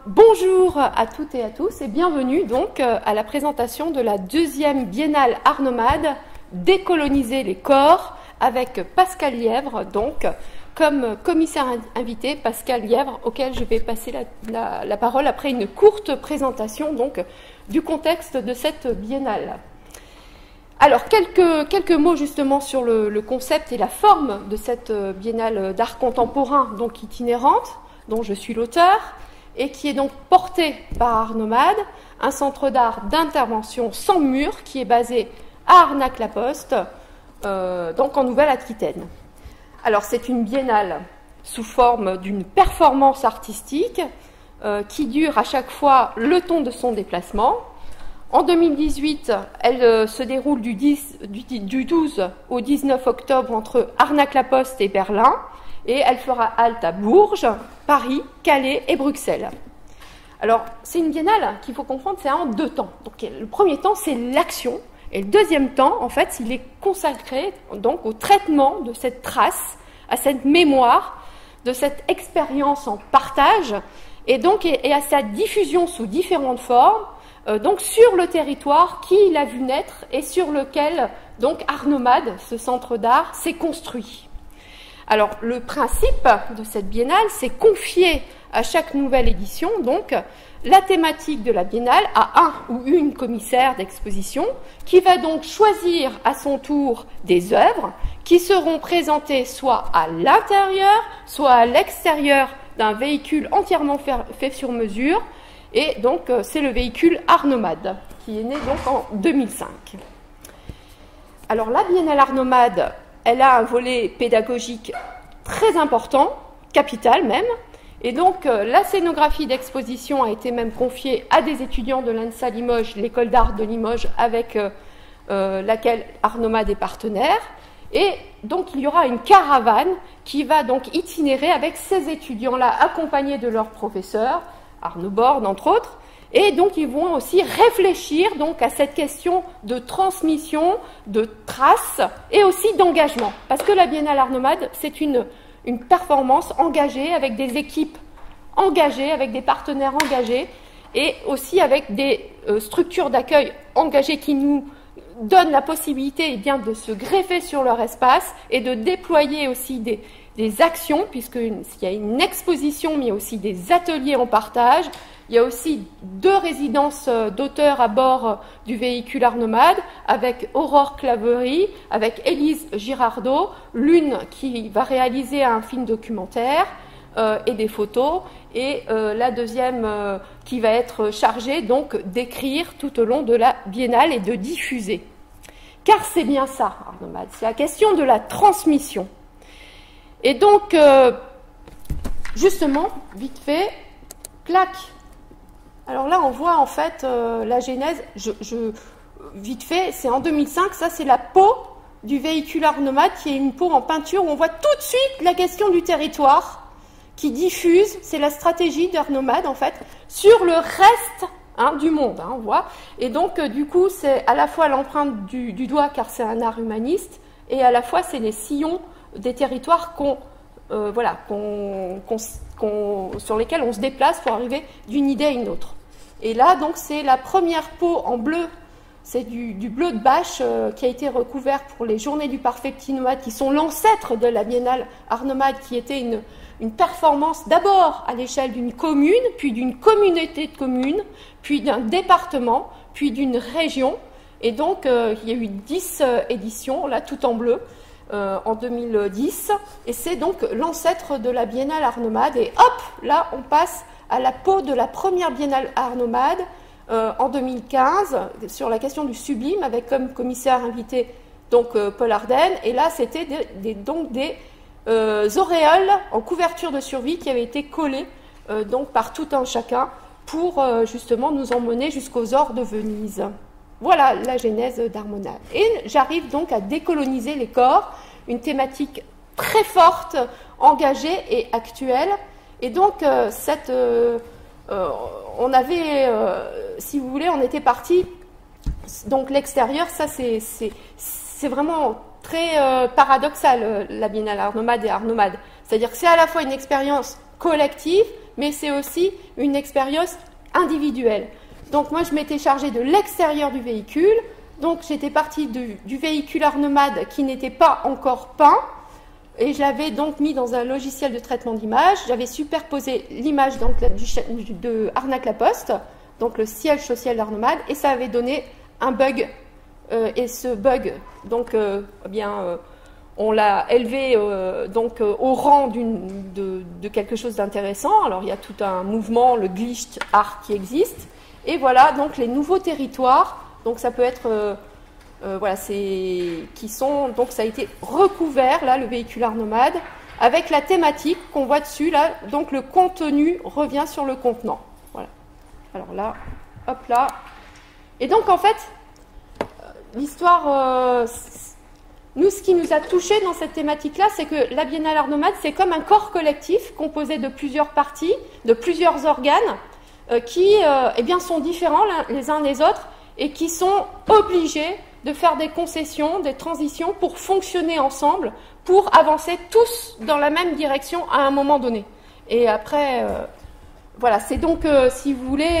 bonjour à toutes et à tous et bienvenue donc à la présentation de la deuxième biennale Art Nomade, Décoloniser les corps, avec Pascal Lièvre, donc comme commissaire invité, Pascal Lièvre, auquel je vais passer la parole après une courte présentation donc du contexte de cette biennale. Alors, quelques mots justement sur le concept et la forme de cette biennale d'art contemporain, donc itinérante, dont je suis l'auteur, et qui est donc portée par Art Nomade, un centre d'art d'intervention sans mur qui est basé à Arnac-la-Poste, donc en Nouvelle-Aquitaine. Alors, c'est une biennale sous forme d'une performance artistique qui dure à chaque fois le temps de son déplacement. En 2018, elle se déroule du 12 au 19 octobre entre Arnac-la-Poste et Berlin, et elle fera halte à Bourges, Paris, Calais et Bruxelles. Alors, c'est une biennale qu'il faut comprendre, c'est en deux temps. Donc, le premier temps, c'est l'action, et le deuxième temps, en fait, il est consacré donc au traitement de cette trace, à cette mémoire, de cette expérience en partage, et donc et à sa diffusion sous différentes formes. Donc sur le territoire qui l'a vu naître et sur lequel donc Art Nomade, ce centre d'art, s'est construit. Alors le principe de cette biennale, c'est confier à chaque nouvelle édition donc la thématique de la biennale à un ou une commissaire d'exposition qui va donc choisir à son tour des œuvres qui seront présentées soit à l'intérieur, soit à l'extérieur d'un véhicule entièrement fait sur mesure. Et donc, c'est le véhicule Art Nomade, qui est né donc en 2005. Alors, la Biennale Art Nomade, elle a un volet pédagogique très important, capital même. Et donc, la scénographie d'exposition a été même confiée à des étudiants de l'ENSA Limoges, l'école d'art de Limoges, avec laquelle Art Nomade est partenaire. Et donc, il y aura une caravane qui va donc itinérer avec ces étudiants-là, accompagnés de leurs professeurs, Arnaud Borde, entre autres, et donc ils vont aussi réfléchir donc à cette question de transmission, de trace et aussi d'engagement. Parce que la Biennale Art Nomade, c'est une performance engagée avec des équipes engagées, avec des partenaires engagés et aussi avec des structures d'accueil engagées qui nous donnent la possibilité de se greffer sur leur espace et de déployer aussi des actions, puisqu'il y a une exposition, mais il y a aussi des ateliers en partage. Il y a aussi 2 résidences d'auteurs à bord du véhicule Art Nomade, avec Aurore Claverie, avec Élise Girardot, l'une qui va réaliser un film documentaire et des photos, et la deuxième qui va être chargée donc d'écrire tout au long de la biennale et de diffuser. Car c'est bien ça, Art Nomade, c'est la question de la transmission. Et donc, justement, vite fait, clac. Alors là, on voit en fait la genèse, vite fait, c'est en 2005, ça c'est la peau du véhicule Art Nomade, qui est une peau en peinture où on voit tout de suite la question du territoire qui diffuse, c'est la stratégie d'Art Nomade en fait, sur le reste du monde, on voit. Et donc, du coup, c'est à la fois l'empreinte du doigt, car c'est un art humaniste, et à la fois c'est les sillons des territoires sur lesquels on se déplace pour arriver d'une idée à une autre. Et là, donc, c'est la première peau en bleu, c'est du bleu de bâche qui a été recouvert pour les Journées du Parfait Petit Nomade, qui sont l'ancêtre de la Biennale Art Nomade, qui était une performance d'abord à l'échelle d'une commune, puis d'une communauté de communes, puis d'un département, puis d'une région. Et donc, il y a eu 10 éditions, là, tout en bleu, en 2010, et c'est donc l'ancêtre de la Biennale Art Nomade. Et hop, là, on passe à la peau de la première Biennale Art Nomade en 2015, sur la question du sublime, avec comme commissaire invité donc Paul Ardenne. Et là, c'était donc des auréoles en couverture de survie qui avaient été collées donc par tout un chacun pour justement nous emmener jusqu'aux ors de Venise. Voilà la genèse d'Art Nomade. Et j'arrive donc à décoloniser les corps, une thématique très forte, engagée et actuelle. Et donc, on avait, si vous voulez, on était parti. Donc l'extérieur, ça c'est vraiment très paradoxal, la Biennale Art Nomade et Art Nomade. C'est-à-dire que c'est à la fois une expérience collective, mais c'est aussi une expérience individuelle. Donc moi, je m'étais chargée de l'extérieur du véhicule. Donc j'étais partie du véhicule Art Nomade qui n'était pas encore peint. Et je l'avais donc mis dans un logiciel de traitement d'image. J'avais superposé l'image de Arnac-la-Poste, donc le siège social d'Art Nomade, et ça avait donné un bug. Et ce bug, donc, on l'a élevé au rang de quelque chose d'intéressant. Alors il y a tout un mouvement, le glitch art qui existe. Et voilà donc les nouveaux territoires. Donc ça peut être donc ça a été recouvert là le véhicule Art Nomade avec la thématique qu'on voit dessus là. Donc le contenu revient sur le contenant. Voilà. Alors là, hop là. Et donc en fait, l'histoire, nous ce qui nous a touché dans cette thématique là, c'est que la Biennale Art Nomade c'est comme un corps collectif composé de plusieurs parties, de plusieurs organes qui sont différents les uns des autres et qui sont obligés de faire des concessions, des transitions pour fonctionner ensemble, pour avancer tous dans la même direction à un moment donné. Et après, c'est donc, si vous voulez,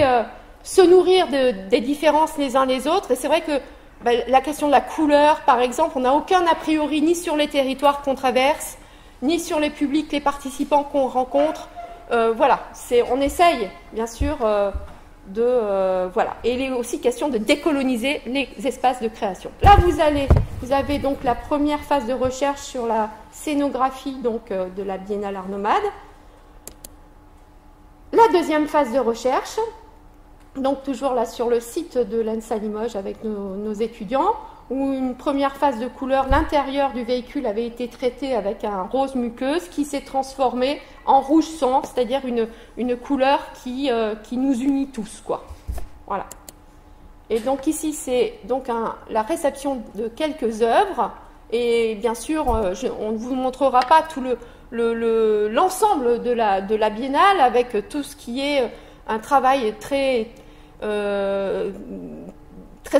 se nourrir des différences les uns les autres. Et c'est vrai que la question de la couleur, par exemple, on n'a aucun a priori ni sur les territoires qu'on traverse, ni sur les publics, les participants qu'on rencontre. On essaye, bien sûr, Et il est aussi question de décoloniser les espaces de création. Là, vous avez donc la première phase de recherche sur la scénographie donc, de la Biennale Art Nomade. La deuxième phase de recherche, donc toujours là sur le site de l'ENSA Limoges avec nos étudiants, où une première phase de couleur, l'intérieur du véhicule avait été traité avec un rose muqueuse qui s'est transformé en rouge sang, c'est-à-dire une couleur qui nous unit tous, quoi. Voilà. Et donc ici, c'est donc la réception de quelques œuvres, et bien sûr, on ne vous montrera pas tout l'ensemble de la Biennale avec tout ce qui est un travail très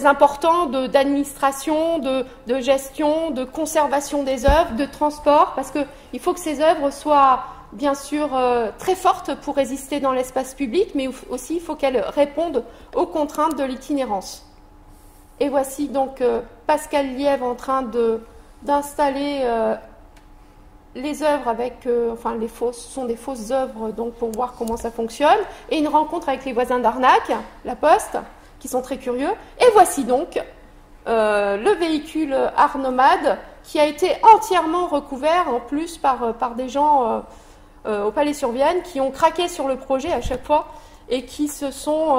important d'administration, de gestion, de conservation des œuvres, de transport, parce qu'il faut que ces œuvres soient bien sûr très fortes pour résister dans l'espace public, mais aussi il faut qu'elles répondent aux contraintes de l'itinérance. Et voici donc Pascal Lièvre en train d'installer les œuvres avec, ce sont des fausses œuvres donc pour voir comment ça fonctionne, et une rencontre avec les voisins d'Arnac, la Poste, qui sont très curieux. Et voici donc le véhicule Art Nomade qui a été entièrement recouvert en plus par des gens au Palais-sur-Vienne qui ont craqué sur le projet à chaque fois et qui se sont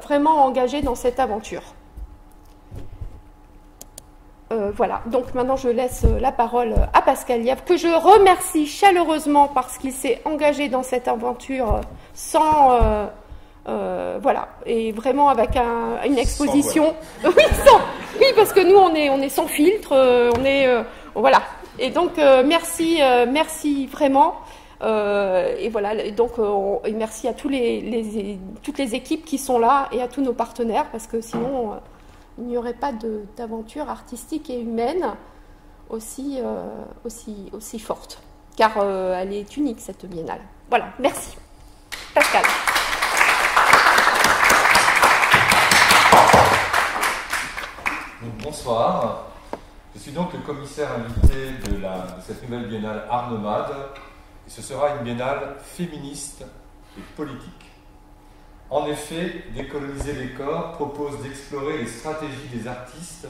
vraiment engagés dans cette aventure. Voilà, donc maintenant je laisse la parole à Pascal Lièvre, que je remercie chaleureusement parce qu'il s'est engagé dans cette aventure sans... et vraiment avec une exposition. Oui, parce que nous on est sans filtre, voilà. Et donc merci vraiment. Et voilà. Et donc et merci à toutes les équipes qui sont là et à tous nos partenaires, parce que sinon il n'y aurait pas d'aventure artistique et humaine aussi forte, car elle est unique cette biennale. Voilà. Merci, Pascal. Bonsoir, je suis donc le commissaire invité de cette nouvelle biennale Art Nomade, et ce sera une biennale féministe et politique. En effet, Décoloniser les corps propose d'explorer les stratégies des artistes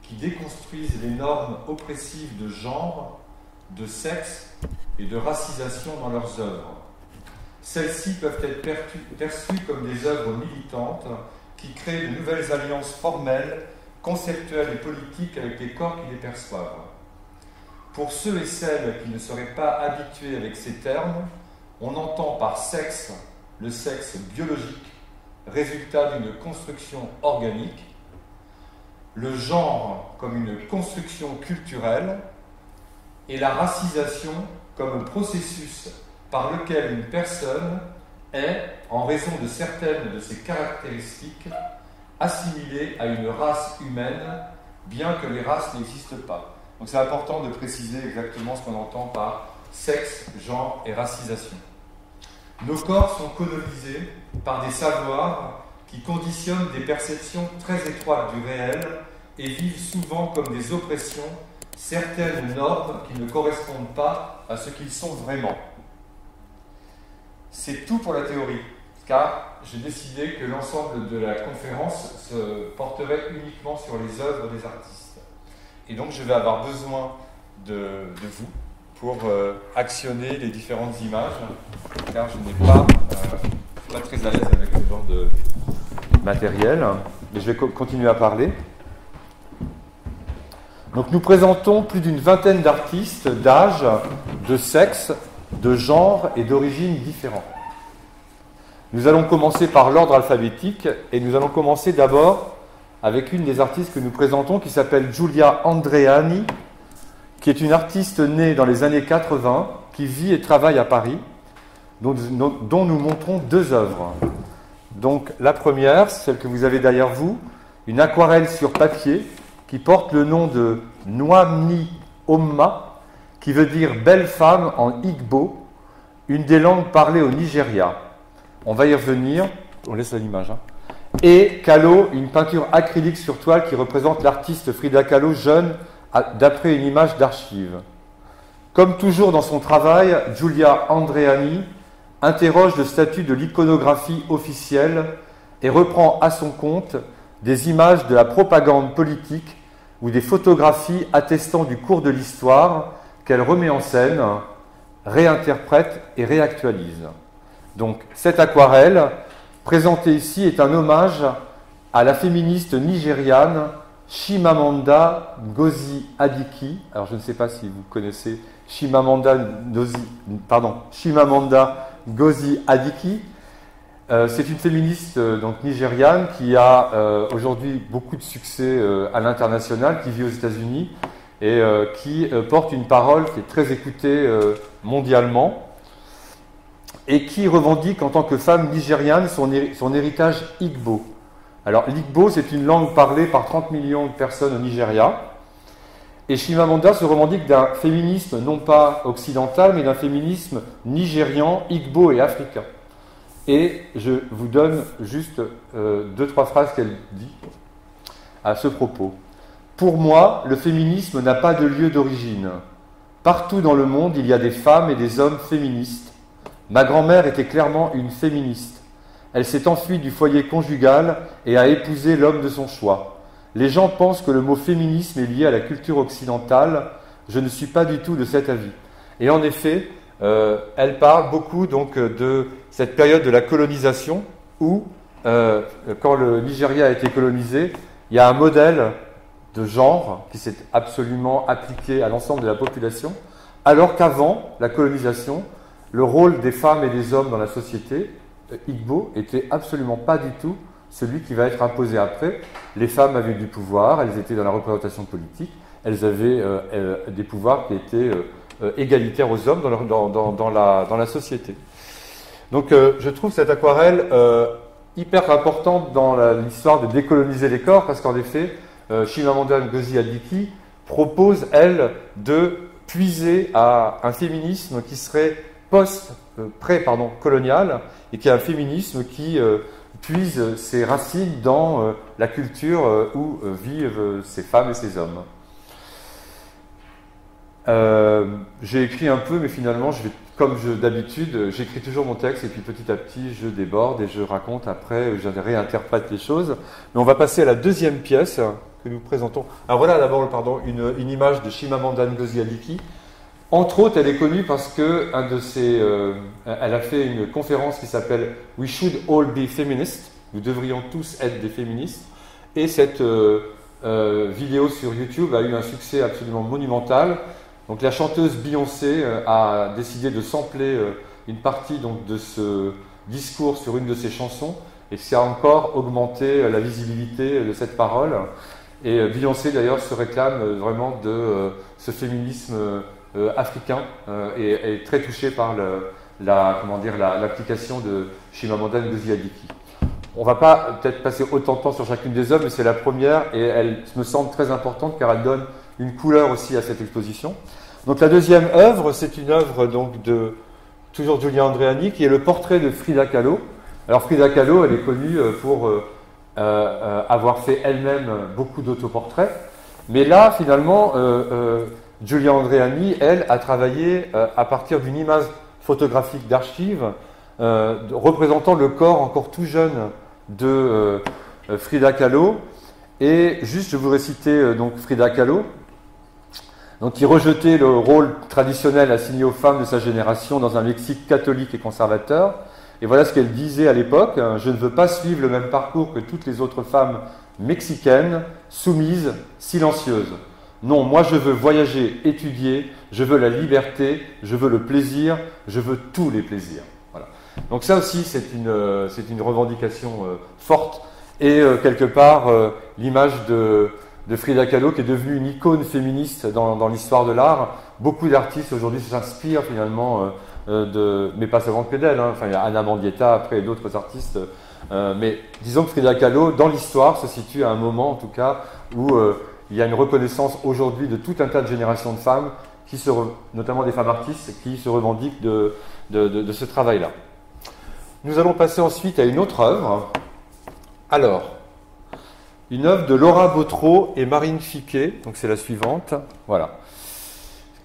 qui déconstruisent les normes oppressives de genre, de sexe et de racisation dans leurs œuvres. Celles-ci peuvent être perçues comme des œuvres militantes qui créent de nouvelles alliances formelles, conceptuelles et politiques avec les corps qui les perçoivent. Pour ceux et celles qui ne seraient pas habitués avec ces termes, on entend par sexe le sexe biologique, résultat d'une construction organique, le genre comme une construction culturelle et la racisation comme un processus par lequel une personne est, en raison de certaines de ses caractéristiques, assimilée à une race humaine, bien que les races n'existent pas. Donc c'est important de préciser exactement ce qu'on entend par sexe, genre et racisation. Nos corps sont colonisés par des savoirs qui conditionnent des perceptions très étroites du réel et vivent souvent comme des oppressions certaines normes qui ne correspondent pas à ce qu'ils sont vraiment. C'est tout pour la théorie, car j'ai décidé que l'ensemble de la conférence se porterait uniquement sur les œuvres des artistes. Et donc je vais avoir besoin de vous pour actionner les différentes images, car je n'ai pas très à l'aise avec ce genre de matériel. Mais je vais continuer à parler. Donc nous présentons plus d'une vingtaine d'artistes d'âge, de sexe, de genre et d'origine différents. Nous allons commencer par l'ordre alphabétique et nous allons commencer d'abord avec une des artistes que nous présentons qui s'appelle Giulia Andreani, qui est une artiste née dans les années 80, qui vit et travaille à Paris, dont nous montrons deux œuvres. Donc la première, celle que vous avez derrière vous, une aquarelle sur papier qui porte le nom de Nwamni Omma, qui veut dire belle femme en Igbo, une des langues parlées au Nigeria. On va y revenir, on laisse l'image. Et Kahlo, une peinture acrylique sur toile qui représente l'artiste Frida Kahlo jeune, d'après une image d'archive. Comme toujours dans son travail, Giulia Andreani interroge le statut de l'iconographie officielle et reprend à son compte des images de la propagande politique ou des photographies attestant du cours de l'histoire qu'elle remet en scène, réinterprète et réactualise. Donc cette aquarelle présentée ici est un hommage à la féministe nigériane Chimamanda Ngozi Adichie. Alors je ne sais pas si vous connaissez Chimamanda Ngozi Adichie. C'est une féministe donc nigériane qui a aujourd'hui beaucoup de succès à l'international, qui vit aux États-Unis et qui porte une parole qui est très écoutée mondialement et qui revendique en tant que femme nigériane son héritage Igbo. Alors l'Igbo, c'est une langue parlée par 30 millions de personnes au Nigeria. Et Chimamanda se revendique d'un féminisme non pas occidental, mais d'un féminisme nigérian, Igbo et africain. Et je vous donne juste 2-3 phrases qu'elle dit à ce propos. Pour moi, le féminisme n'a pas de lieu d'origine. Partout dans le monde, il y a des femmes et des hommes féministes. Ma grand-mère était clairement une féministe. Elle s'est enfuie du foyer conjugal et a épousé l'homme de son choix. Les gens pensent que le mot féminisme est lié à la culture occidentale. Je ne suis pas du tout de cet avis. Et en effet, elle parle beaucoup donc de cette période de la colonisation où, quand le Nigeria a été colonisé, il y a un modèle de genre qui s'est absolument appliqué à l'ensemble de la population, alors qu'avant la colonisation, le rôle des femmes et des hommes dans la société Igbo était absolument pas du tout celui qui va être imposé après. Les femmes avaient du pouvoir, elles étaient dans la représentation politique, elles avaient des pouvoirs qui étaient égalitaires aux hommes dans la société. Donc je trouve cette aquarelle hyper importante dans l'histoire de décoloniser les corps, parce qu'en effet, Chimamanda Ngozi Adichie propose, elle, de puiser à un féminisme qui serait pré-colonial, et qui est un féminisme qui puise ses racines dans la culture où vivent ces femmes et ces hommes. J'ai écrit un peu, mais finalement, d'habitude, j'écris toujours mon texte et puis petit à petit, je déborde et je raconte après, je réinterprète les choses. Mais on va passer à la deuxième pièce que nous présentons. Alors voilà d'abord, une image de Chimamanda Ngozi Adichie. Entre autres, elle est connue parce que elle a fait une conférence qui s'appelle « We should all be feminists », nous devrions tous être des féministes, et cette vidéo sur YouTube a eu un succès absolument monumental. Donc la chanteuse Beyoncé a décidé de sampler une partie donc, de ce discours sur une de ses chansons, et ça a encore augmenté la visibilité de cette parole. Et Beyoncé d'ailleurs se réclame vraiment de ce féminisme africain et est très touché par l'application de Chimamanda Ngozi Adichie. On ne va pas peut-être passer autant de temps sur chacune des œuvres, mais c'est la première et elle me semble très importante car elle donne une couleur aussi à cette exposition. Donc la deuxième œuvre, c'est une œuvre donc de toujours Giulia Andreani, qui est le portrait de Frida Kahlo. Alors Frida Kahlo, elle est connue pour avoir fait elle-même beaucoup d'autoportraits, mais là finalement Giulia Andreani, elle, a travaillé à partir d'une image photographique d'archives représentant le corps encore tout jeune de Frida Kahlo. Et juste, je voudrais citer donc Frida Kahlo, donc, qui rejetait le rôle traditionnel assigné aux femmes de sa génération dans un lexique catholique et conservateur. Et voilà ce qu'elle disait à l'époque: je ne veux pas suivre le même parcours que toutes les autres femmes mexicaines, soumises, silencieuses. Non, moi je veux voyager, étudier, je veux la liberté, je veux le plaisir, je veux tous les plaisirs. Voilà. Donc ça aussi, c'est une revendication forte, et quelque part l'image de Frida Kahlo, qui est devenue une icône féministe dans l'histoire de l'art. Beaucoup d'artistes aujourd'hui s'inspirent finalement mais pas seulement que d'elle, hein. Enfin, il y a Anna Mendieta après et d'autres artistes. Mais disons que Frida Kahlo, dans l'histoire, se situe à un moment en tout cas où il y a une reconnaissance aujourd'hui de tout un tas de générations de femmes, notamment des femmes artistes, qui se revendiquent de ce travail-là. Nous allons passer ensuite à une autre œuvre. Alors, une œuvre de Laura Bautreau et Marine Fiquet, donc c'est la suivante, voilà,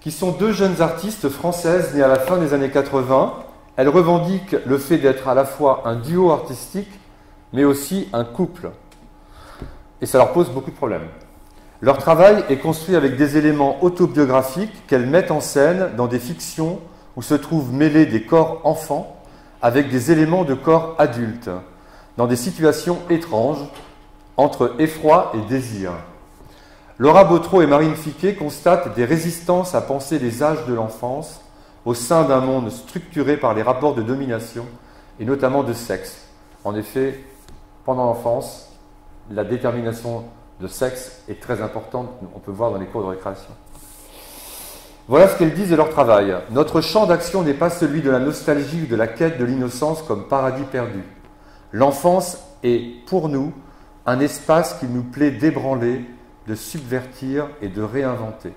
qui sont deux jeunes artistes françaises nées à la fin des années 80. Elles revendiquent le fait d'être à la fois un duo artistique, mais aussi un couple. Et ça leur pose beaucoup de problèmes. Leur travail est construit avec des éléments autobiographiques qu'elles mettent en scène dans des fictions où se trouvent mêlés des corps enfants avec des éléments de corps adultes, dans des situations étranges, entre effroi et désir. Laura Bautreau et Marine Fiquet constatent des résistances à penser les âges de l'enfance au sein d'un monde structuré par les rapports de domination et notamment de sexe. En effet, pendant l'enfance, la détermination de sexe est très importante, on peut voir dans les cours de récréation. Voilà ce qu'elles disent de leur travail. Notre champ d'action n'est pas celui de la nostalgie ou de la quête de l'innocence comme paradis perdu. L'enfance est, pour nous, un espace qu'il nous plaît d'ébranler, de subvertir et de réinventer.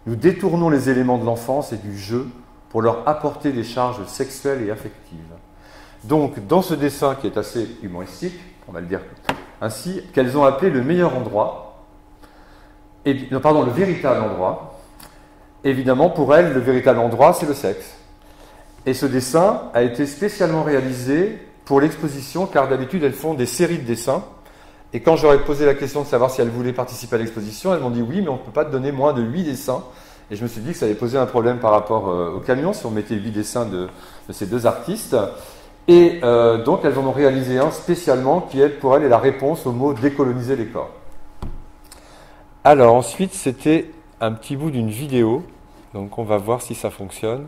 Nous détournons les éléments de l'enfance et du jeu pour leur apporter des charges sexuelles et affectives. Donc, dans ce dessin qui est assez humoristique, on va le dire ainsi, qu'elles ont appelé le meilleur endroit, le véritable endroit. Évidemment, pour elles, le véritable endroit, c'est le sexe. Et ce dessin a été spécialement réalisé pour l'exposition, car d'habitude, elles font des séries de dessins. Et quand j'aurais posé la question de savoir si elles voulaient participer à l'exposition, elles m'ont dit oui, mais on ne peut pas te donner moins de 8 dessins. Et je me suis dit que ça allait poser un problème par rapport au camion, si on mettait 8 dessins de ces deux artistes. Et donc, elles en ont réalisé un spécialement qui, pour elles, est la réponse au mot « décoloniser les corps ». Alors, ensuite, c'était un petit bout d'une vidéo. Donc, on va voir si ça fonctionne.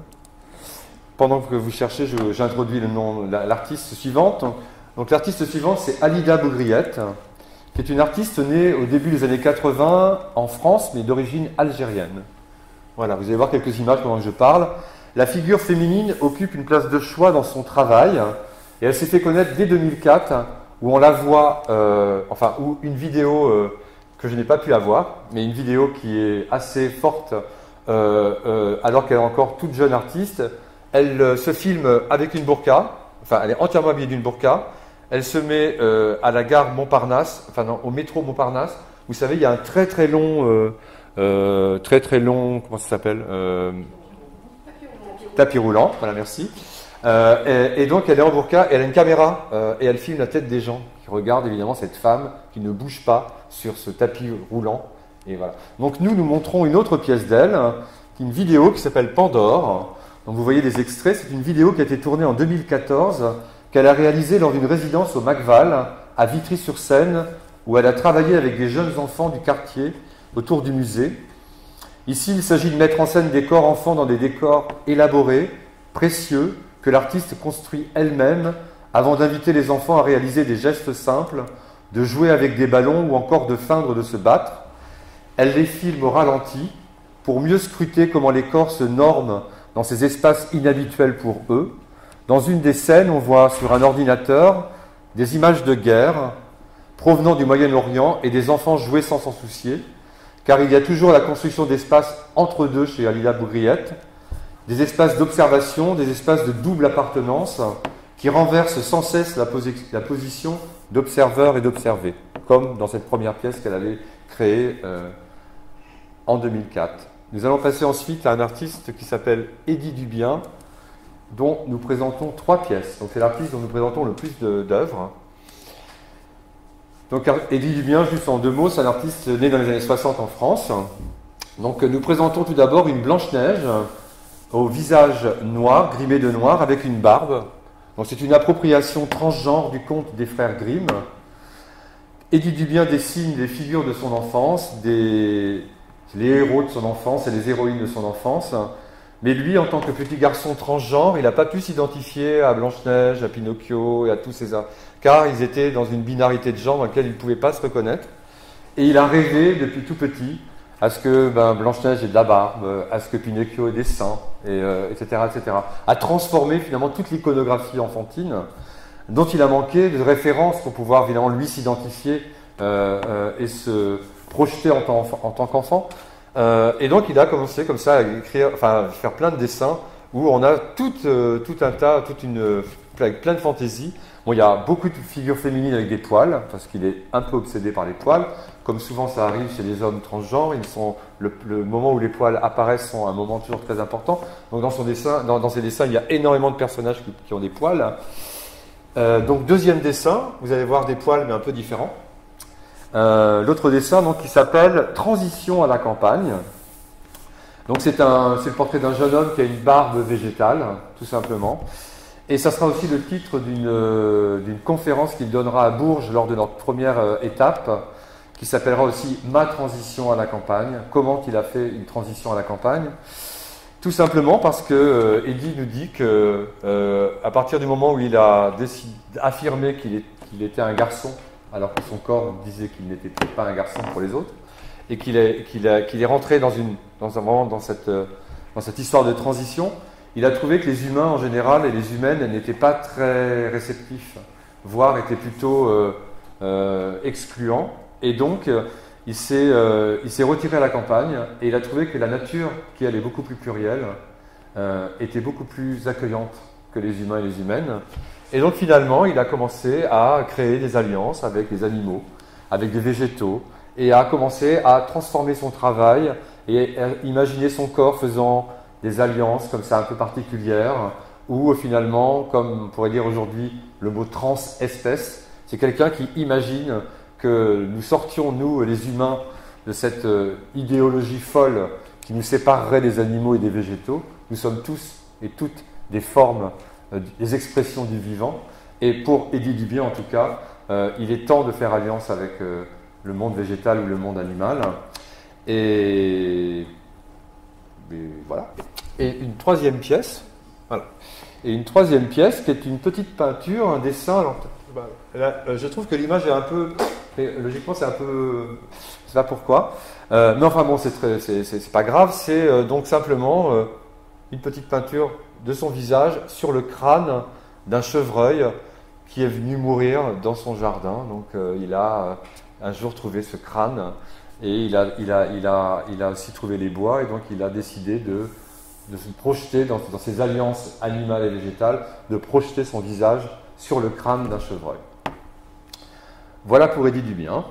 Pendant que vous cherchez, j'introduis le nom, l'artiste suivante. Donc, l'artiste suivante, c'est Alida Bougriette, qui est une artiste née au début des années 80 en France, mais d'origine algérienne. Voilà, vous allez voir quelques images pendant que je parle. La figure féminine occupe une place de choix dans son travail, et elle s'est fait connaître dès 2004, où on la voit, où une vidéo que je n'ai pas pu avoir, mais une vidéo qui est assez forte, alors qu'elle est encore toute jeune artiste. Elle se filme avec une burqa, elle est entièrement habillée d'une burqa. Elle se met à la gare Montparnasse, au métro Montparnasse. Vous savez, il y a un très très long, comment ça s'appelle tapis roulant, voilà, merci. Et donc, elle est en burqa, et elle a une caméra, et elle filme la tête des gens qui regardent évidemment cette femme qui ne bouge pas sur ce tapis roulant. Et voilà. Donc, nous montrons une autre pièce d'elle, une vidéo qui s'appelle Pandore. Donc, vous voyez des extraits. C'est une vidéo qui a été tournée en 2014, qu'elle a réalisée lors d'une résidence au Macval, à Vitry-sur-Seine, où elle a travaillé avec des jeunes enfants du quartier autour du musée. Ici, il s'agit de mettre en scène des corps enfants dans des décors élaborés, précieux, que l'artiste construit elle-même avant d'inviter les enfants à réaliser des gestes simples, de jouer avec des ballons ou encore de feindre de se battre. Elle les filme au ralenti pour mieux scruter comment les corps se norment dans ces espaces inhabituels pour eux. Dans une des scènes, on voit sur un ordinateur des images de guerre provenant du Moyen-Orient et des enfants jouer sans s'en soucier, car il y a toujours la construction d'espaces entre deux chez Alida Bougriette, des espaces d'observation, des espaces de double appartenance qui renversent sans cesse la position d'observeur et d'observé, comme dans cette première pièce qu'elle avait créée en 2004. Nous allons passer ensuite à un artiste qui s'appelle Eddy Dubien, dont nous présentons 3 pièces. Donc c'est l'artiste dont nous présentons le plus d'œuvres. Donc Eddy Dubien, juste en 2 mots, c'est un artiste né dans les années 60 en France. Donc nous présentons tout d'abord une Blanche-Neige au visage noir, grimé de noir, avec une barbe. Donc c'est une appropriation transgenre du conte des frères Grimm. Eddy Dubien dessine les figures de son enfance, les héros de son enfance et les héroïnes de son enfance. Mais lui, en tant que petit garçon transgenre, il n'a pas pu s'identifier à Blanche-Neige, à Pinocchio et à tous ces arts, car ils étaetc. Dans une binarité de genre dans laquelle il ne pouvait pas se reconnaître. Et il a rêvé depuis tout petit à ce que Blanche-Neige ait de la barbe, à ce que Pinocchio ait des seins, etc., etc. À transformer finalement toute l'iconographie enfantine dont il a manqué de références pour pouvoir évidemment lui s'identifier et se projeter en tant qu'enfant. Et donc il a commencé comme ça à écrire, à faire plein de dessins où on a tout un tas, avec plein de fantaisie. Bon, il y a beaucoup de figures féminines avec des poils, parce qu'il est un peu obsédé par les poils. Comme souvent ça arrive chez les hommes transgenres, le moment où les poils apparaissent sont un moment toujours très important. Donc dans ses dessins, il y a énormément de personnages qui ont des poils. Donc deuxième dessin, vous allez voir des poils mais un peu différents. L'autre dessin donc, qui s'appelle Transition à la campagne. Donc c'est le portrait d'un jeune homme qui a une barbe végétale, tout simplement. Et ça sera aussi le titre d'une conférence qu'il donnera à Bourges lors de notre première étape, qui s'appellera aussi Ma transition à la campagne. Comment il a fait une transition à la campagne? Tout simplement parce que Eddy nous dit que à partir du moment où il a affirmé qu'il était un garçon, alors que son corps disait qu'il n'était pas un garçon pour les autres, et qu'il est rentré dans cette histoire de transition, il a trouvé que les humains en général et les humaines n'étaient pas très réceptifs, voire étaient plutôt excluants. Et donc, il s'est retiré à la campagne et il a trouvé que la nature, qui elle est beaucoup plus plurielle, était beaucoup plus accueillante que les humains et les humaines. Et donc finalement, il a commencé à créer des alliances avec les animaux, avec des végétaux, et a commencé à transformer son travail et à imaginer son corps faisant des alliances comme ça un peu particulières, où finalement, comme on pourrait dire aujourd'hui le mot trans-espèce, c'est quelqu'un qui imagine que nous sortions, nous les humains, de cette idéologie folle qui nous séparerait des animaux et des végétaux. Nous sommes tous et toutes des formes, des expressions du vivant. Et pour Eddy Dubien en tout cas, il est temps de faire alliance avec le monde végétal ou le monde animal. Et voilà. Et une troisième pièce, voilà. Et une troisième pièce qui est une petite peinture, un dessin. Alors, là, je trouve que l'image est un peu, logiquement c'est un peu, je sais pas pourquoi, mais enfin bon, c'est pas grave. C'est donc simplement une petite peinture de son visage sur le crâne d'un chevreuil qui est venu mourir dans son jardin. Donc il a un jour trouvé ce crâne. Et il a aussi trouvé les bois, et donc il a décidé de se projeter dans ces alliances animales et végétales, de projeter son visage sur le crâne d'un chevreuil. Voilà pour Eddy Dubien.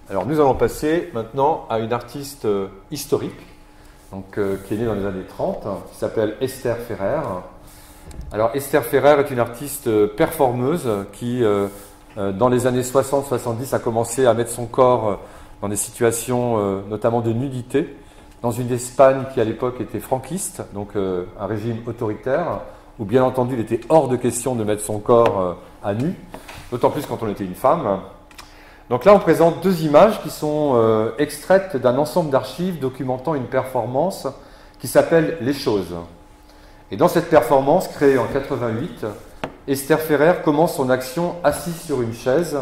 Alors nous allons passer maintenant à une artiste historique, donc, qui est née dans les années 30, qui s'appelle Esther Ferrer. Alors Esther Ferrer est une artiste performeuse qui, dans les années 60-70, a commencé à mettre son corps dans des situations notamment de nudité, dans une Espagne qui à l'époque était franquiste, donc un régime autoritaire, où bien entendu il était hors de question de mettre son corps à nu, d'autant plus quand on était une femme. Donc là on présente 2 images qui sont extraites d'un ensemble d'archives documentant une performance qui s'appelle Les Choses. Et dans cette performance, créée en 88, Esther Ferrer commence son action assise sur une chaise,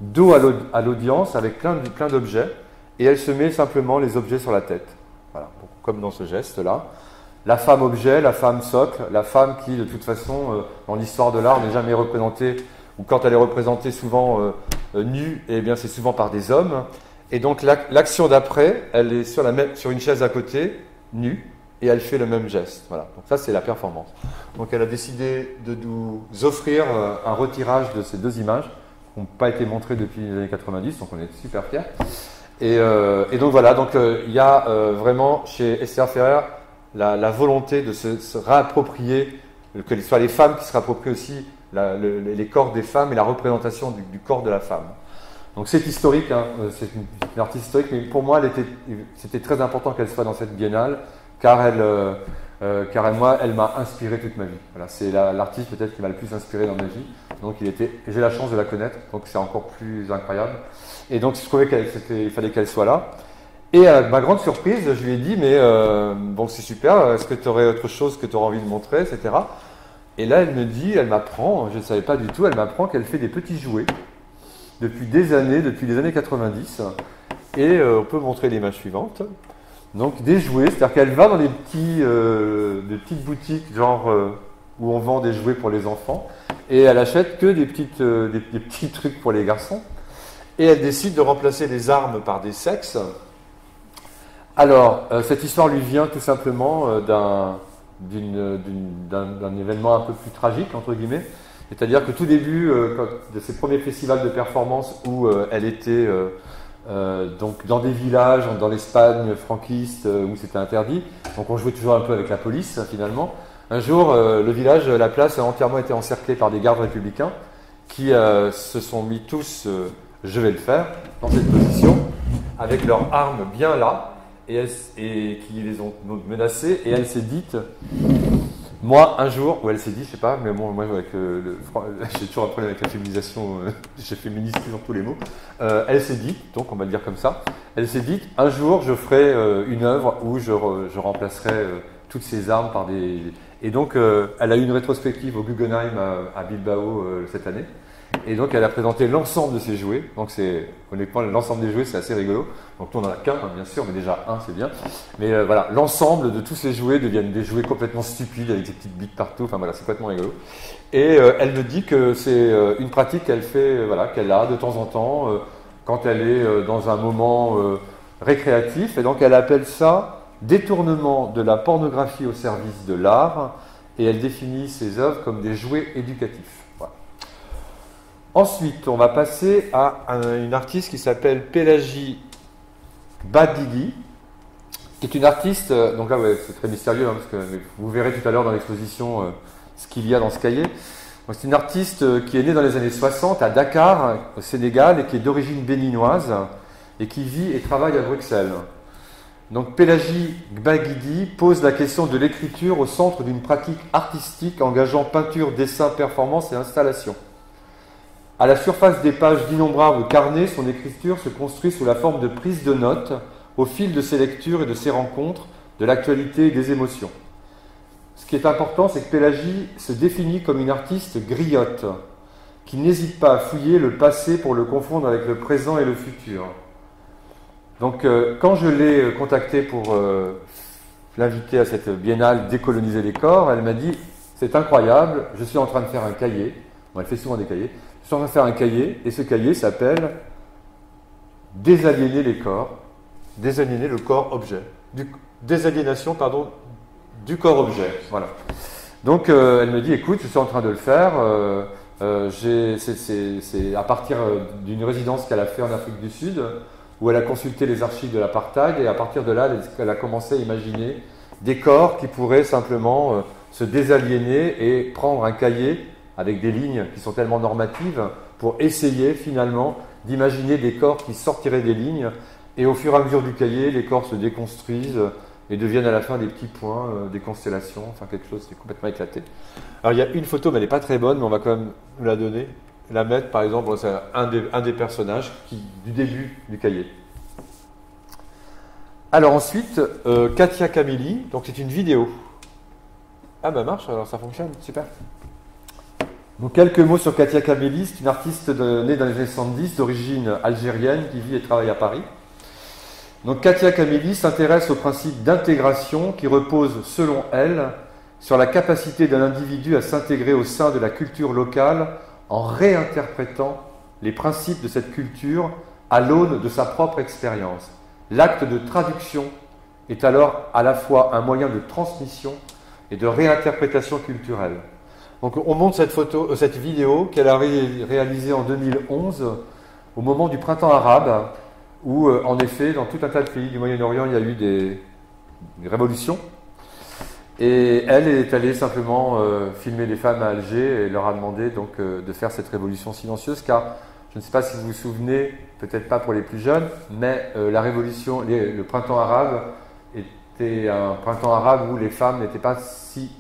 dos à l'audience avec plein d'objets, et elle se met simplement les objets sur la tête. Voilà, comme dans ce geste-là. La femme objet, la femme socle, la femme qui, de toute façon, dans l'histoire de l'art, n'est jamais représentée, ou quand elle est représentée souvent nue, eh bien c'est souvent par des hommes. Et donc l'action d'après, elle est sur une chaise à côté, nue, et elle fait le même geste. Voilà. Donc ça, c'est la performance. Donc elle a décidé de nous offrir un retirage de ces deux images qui n'ont pas été montrées depuis les années 90, donc on est super fiers. Et donc voilà, donc il y a vraiment chez Esther Ferrer la volonté de se réapproprier, que ce soit les femmes qui se réapproprient aussi les corps des femmes et la représentation du corps de la femme. Donc c'est historique, hein, c'est une artiste historique, mais pour moi c'était très important qu'elle soit dans cette biennale, car moi elle m'a inspiré toute ma vie. Voilà, c'est l'artiste peut-être qui m'a le plus inspiré dans ma vie. Donc j'ai la chance de la connaître, donc c'est encore plus incroyable. Et donc je trouvais qu'il fallait qu'elle soit là. Et à ma grande surprise, je lui ai dit, mais bon c'est super, est-ce que tu aurais autre chose que tu aurais envie de montrer, etc. Et là elle m'apprend, je ne savais pas du tout, elle m'apprend qu'elle fait des petits jouets depuis les années 90. Et on peut montrer l'image suivante. Donc des jouets, c'est-à-dire qu'elle va dans des petites boutiques genre où on vend des jouets pour les enfants et elle achète que des petits trucs pour les garçons et elle décide de remplacer les armes par des sexes. Alors cette histoire lui vient tout simplement d'un événement un peu plus tragique entre guillemets, c'est-à-dire que tout début de ses premiers festivals de performance où elle était donc dans des villages, dans l'Espagne franquiste où c'était interdit, donc on jouait toujours un peu avec la police finalement. Un jour, le village, la place a entièrement été encerclée par des gardes républicains qui se sont mis tous, je vais le faire, dans cette position, avec leurs armes bien là, et qui les ont menacés, et elle s'est dite, moi un jour, ou elle s'est dit, je sais pas, mais bon, moi j'ai toujours un problème avec la féminisation, j'ai féministe dans tous les mots, elle s'est dit, donc on va le dire comme ça, elle s'est dit, un jour je ferai une œuvre où je remplacerai toutes ces armes par des... Et donc elle a eu une rétrospective au Guggenheim à Bilbao cette année, et donc elle a présenté l'ensemble de ses jouets, donc honnêtement l'ensemble des jouets c'est assez rigolo, donc nous on en a qu'un hein, bien sûr, mais déjà un c'est bien, mais voilà, l'ensemble de tous ces jouets deviennent des jouets complètement stupides avec des petites bites partout, enfin voilà, c'est complètement rigolo. Et elle me dit que c'est une pratique qu'elle fait, voilà, qu'elle a de temps en temps quand elle est dans un moment récréatif, et donc elle appelle ça détournement de la pornographie au service de l'art, et elle définit ses œuvres comme des jouets éducatifs. Voilà. Ensuite, on va passer à une artiste qui s'appelle Pélagie Gbagidi, qui est une artiste, donc là ouais, c'est très mystérieux, hein, parce que vous verrez tout à l'heure dans l'exposition ce qu'il y a dans ce cahier. C'est une artiste qui est née dans les années 60 à Dakar, au Sénégal, et qui est d'origine béninoise, et qui vit et travaille à Bruxelles. Donc Pélagie Gbagidi pose la question de l'écriture au centre d'une pratique artistique engageant peinture, dessin, performance et installation. À la surface des pages d'innombrables carnets, son écriture se construit sous la forme de prises de notes au fil de ses lectures et de ses rencontres, de l'actualité et des émotions. Ce qui est important, c'est que Pélagie se définit comme une artiste griotte, qui n'hésite pas à fouiller le passé pour le confondre avec le présent et le futur. Donc quand je l'ai contactée pour l'inviter à cette biennale Décoloniser les corps, elle m'a dit « C'est incroyable, je suis en train de faire un cahier ». Bon, elle fait souvent des cahiers. Je suis en train de faire un cahier, et ce cahier s'appelle « Désaliéner les corps ». Désaliéner le corps-objet. Désaliénation, pardon, du corps-objet. Voilà. Donc elle me dit « Écoute, je suis en train de le faire. C'est à partir d'une résidence qu'elle a fait en Afrique du Sud, où elle a consulté les archives de l'apartheid, et à partir de là, elle a commencé à imaginer des corps qui pourraient simplement se désaliéner et prendre un cahier avec des lignes qui sont tellement normatives pour essayer finalement d'imaginer des corps qui sortiraient des lignes, et au fur et à mesure du cahier, les corps se déconstruisent et deviennent à la fin des petits points, des constellations, enfin quelque chose qui est complètement éclaté. Alors il y a une photo, mais elle n'est pas très bonne, mais on va quand même nous la donner. La mettre, par exemple, c'est un des personnages du début du cahier. Alors ensuite, Katia Camilli, donc c'est une vidéo. Ah bah marche, alors ça fonctionne, super. Donc quelques mots sur Katia Camilli, c'est une artiste née dans les années 70, d'origine algérienne, qui vit et travaille à Paris. Donc Katia Camilli s'intéresse au principe d'intégration qui repose, selon elle, sur la capacité d'un individu à s'intégrer au sein de la culture locale en réinterprétant les principes de cette culture à l'aune de sa propre expérience. L'acte de traduction est alors à la fois un moyen de transmission et de réinterprétation culturelle. Donc on montre cette vidéo qu'elle a réalisée en 2011 au moment du printemps arabe où en effet dans tout un tas de pays du Moyen-Orient il y a eu des révolutions et elle est allée simplement filmer les femmes à Alger et leur a demandé donc de faire cette révolution silencieuse car je ne sais pas si vous vous souvenez, peut-être pas pour les plus jeunes, mais la révolution, le printemps arabe était un printemps arabe où les femmes n'étaient pas si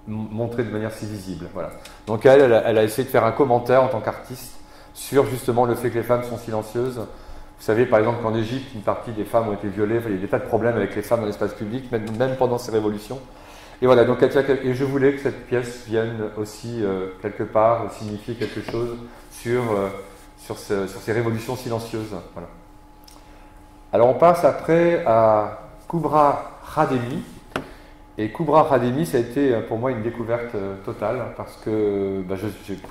montrées de manière si visible. Voilà. Donc elle a essayé de faire un commentaire en tant qu'artiste sur justement le fait que les femmes sont silencieuses. Vous savez par exemple qu'en Égypte, une partie des femmes ont été violées, il y a des tas de problèmes avec les femmes dans l'espace public, même pendant ces révolutions. Et voilà, donc et je voulais que cette pièce vienne aussi quelque part signifier quelque chose sur ces révolutions silencieuses. Voilà. Alors on passe après à Kubra Khademi. Et Kubra Khademi, ça a été pour moi une découverte totale parce que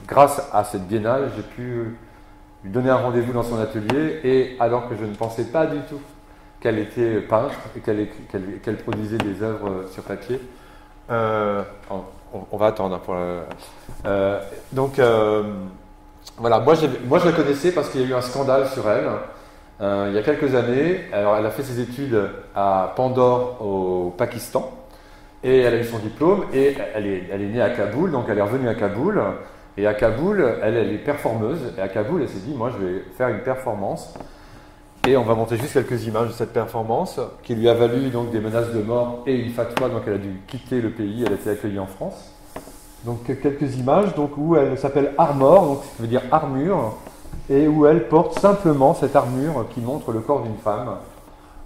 grâce à cette biennale, j'ai pu lui donner un rendez-vous dans son atelier et alors que je ne pensais pas du tout qu'elle était peintre et qu'elle produisait des œuvres sur papier. On va attendre pour voilà, moi je la connaissais parce qu'il y a eu un scandale sur elle il y a quelques années. Alors elle a fait ses études à Pandore au Pakistan et elle a eu son diplôme et elle est née à Kaboul, donc elle est revenue à Kaboul et à Kaboul elle est performeuse et à Kaboul elle s'est dit moi je vais faire une performance et on va montrer juste quelques images de cette performance qui lui a valu donc des menaces de mort et une fatwa, donc elle a dû quitter le pays, elle a été accueillie en France. Donc quelques images donc, où elle s'appelle Armor, donc ça veut dire armure, et où elle porte simplement cette armure qui montre le corps d'une femme.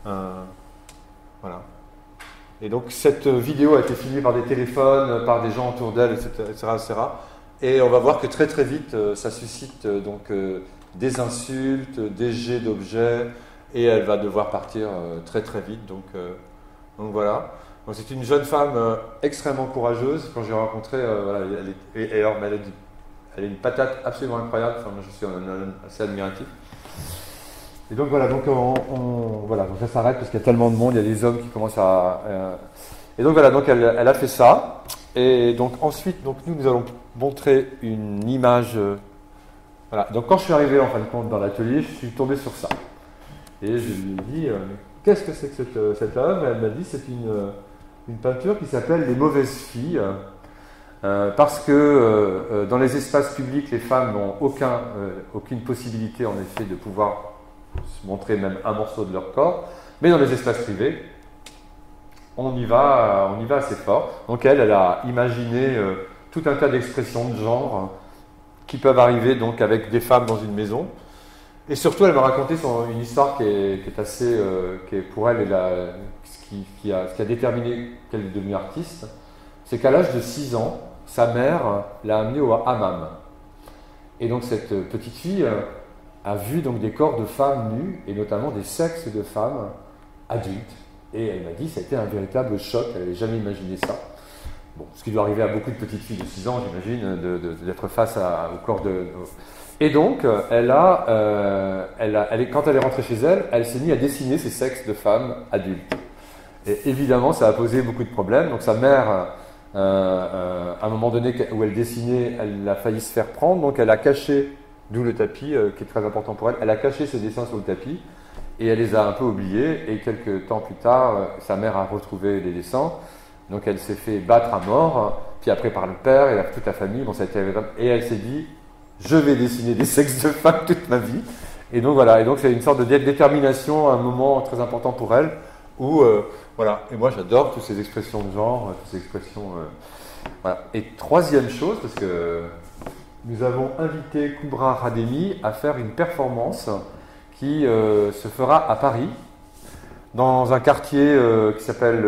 Voilà. Et donc cette vidéo a été filmée par des téléphones, par des gens autour d'elle, etc. Et on va voir que très très vite ça suscite donc des insultes, des jets d'objets, et elle va devoir partir très très vite. Donc voilà. Donc, c'est une jeune femme extrêmement courageuse. Quand j'ai rencontré, voilà, elle a une patate absolument incroyable. Enfin, moi, je suis assez admiratif. Et donc voilà, voilà, donc ça s'arrête parce qu'il y a tellement de monde, il y a des hommes qui commencent à. Et donc voilà, donc elle a fait ça. Et donc ensuite, donc nous allons montrer une image. Voilà. Donc quand je suis arrivé en fin de compte dans l'atelier, je suis tombé sur ça. Et je lui ai dit, qu'est-ce que c'est que cette œuvre? Elle m'a dit, c'est une peinture qui s'appelle Les mauvaises filles, parce que dans les espaces publics, les femmes n'ont aucune possibilité en effet de pouvoir se montrer même un morceau de leur corps, mais dans les espaces privés, on y va assez fort. Donc elle a imaginé tout un tas d'expressions de genre qui peuvent arriver donc avec des femmes dans une maison. Et surtout, elle m'a raconté une histoire qui est assez, qui est pour elle, ce qui a déterminé qu'elle est devenue artiste, c'est qu'à l'âge de 6 ans, sa mère l'a amenée au hammam. Et donc cette petite fille a vu donc des corps de femmes nues, et notamment des sexes de femmes adultes. Et elle m'a dit que ça a été un véritable choc, elle n'avait jamais imaginé ça. Bon, ce qui doit arriver à beaucoup de petites filles de 6 ans, j'imagine, d'être face au corps de... Et donc, quand elle est rentrée chez elle, elle s'est mise à dessiner ces sexes de femmes adultes. Et évidemment, ça a posé beaucoup de problèmes. Donc sa mère, à un moment donné où elle dessinait, elle a failli se faire prendre. Donc elle a caché, d'où le tapis, qui est très important pour elle, elle a caché ses dessins sur le tapis et elle les a un peu oubliés. Et quelques temps plus tard, sa mère a retrouvé les dessins. Donc elle s'est fait battre à mort, puis après par le père et toute la famille. Bon, ça a été... Et elle s'est dit... Je vais dessiner des sexes de femmes toute ma vie. Et donc voilà, et donc c'est une sorte de détermination, un moment très important pour elle, où, voilà, et moi j'adore toutes ces expressions de genre, toutes ces expressions... voilà. Et troisième chose, parce que nous avons invité Kubra Khademi à faire une performance qui se fera à Paris, dans un quartier qui s'appelle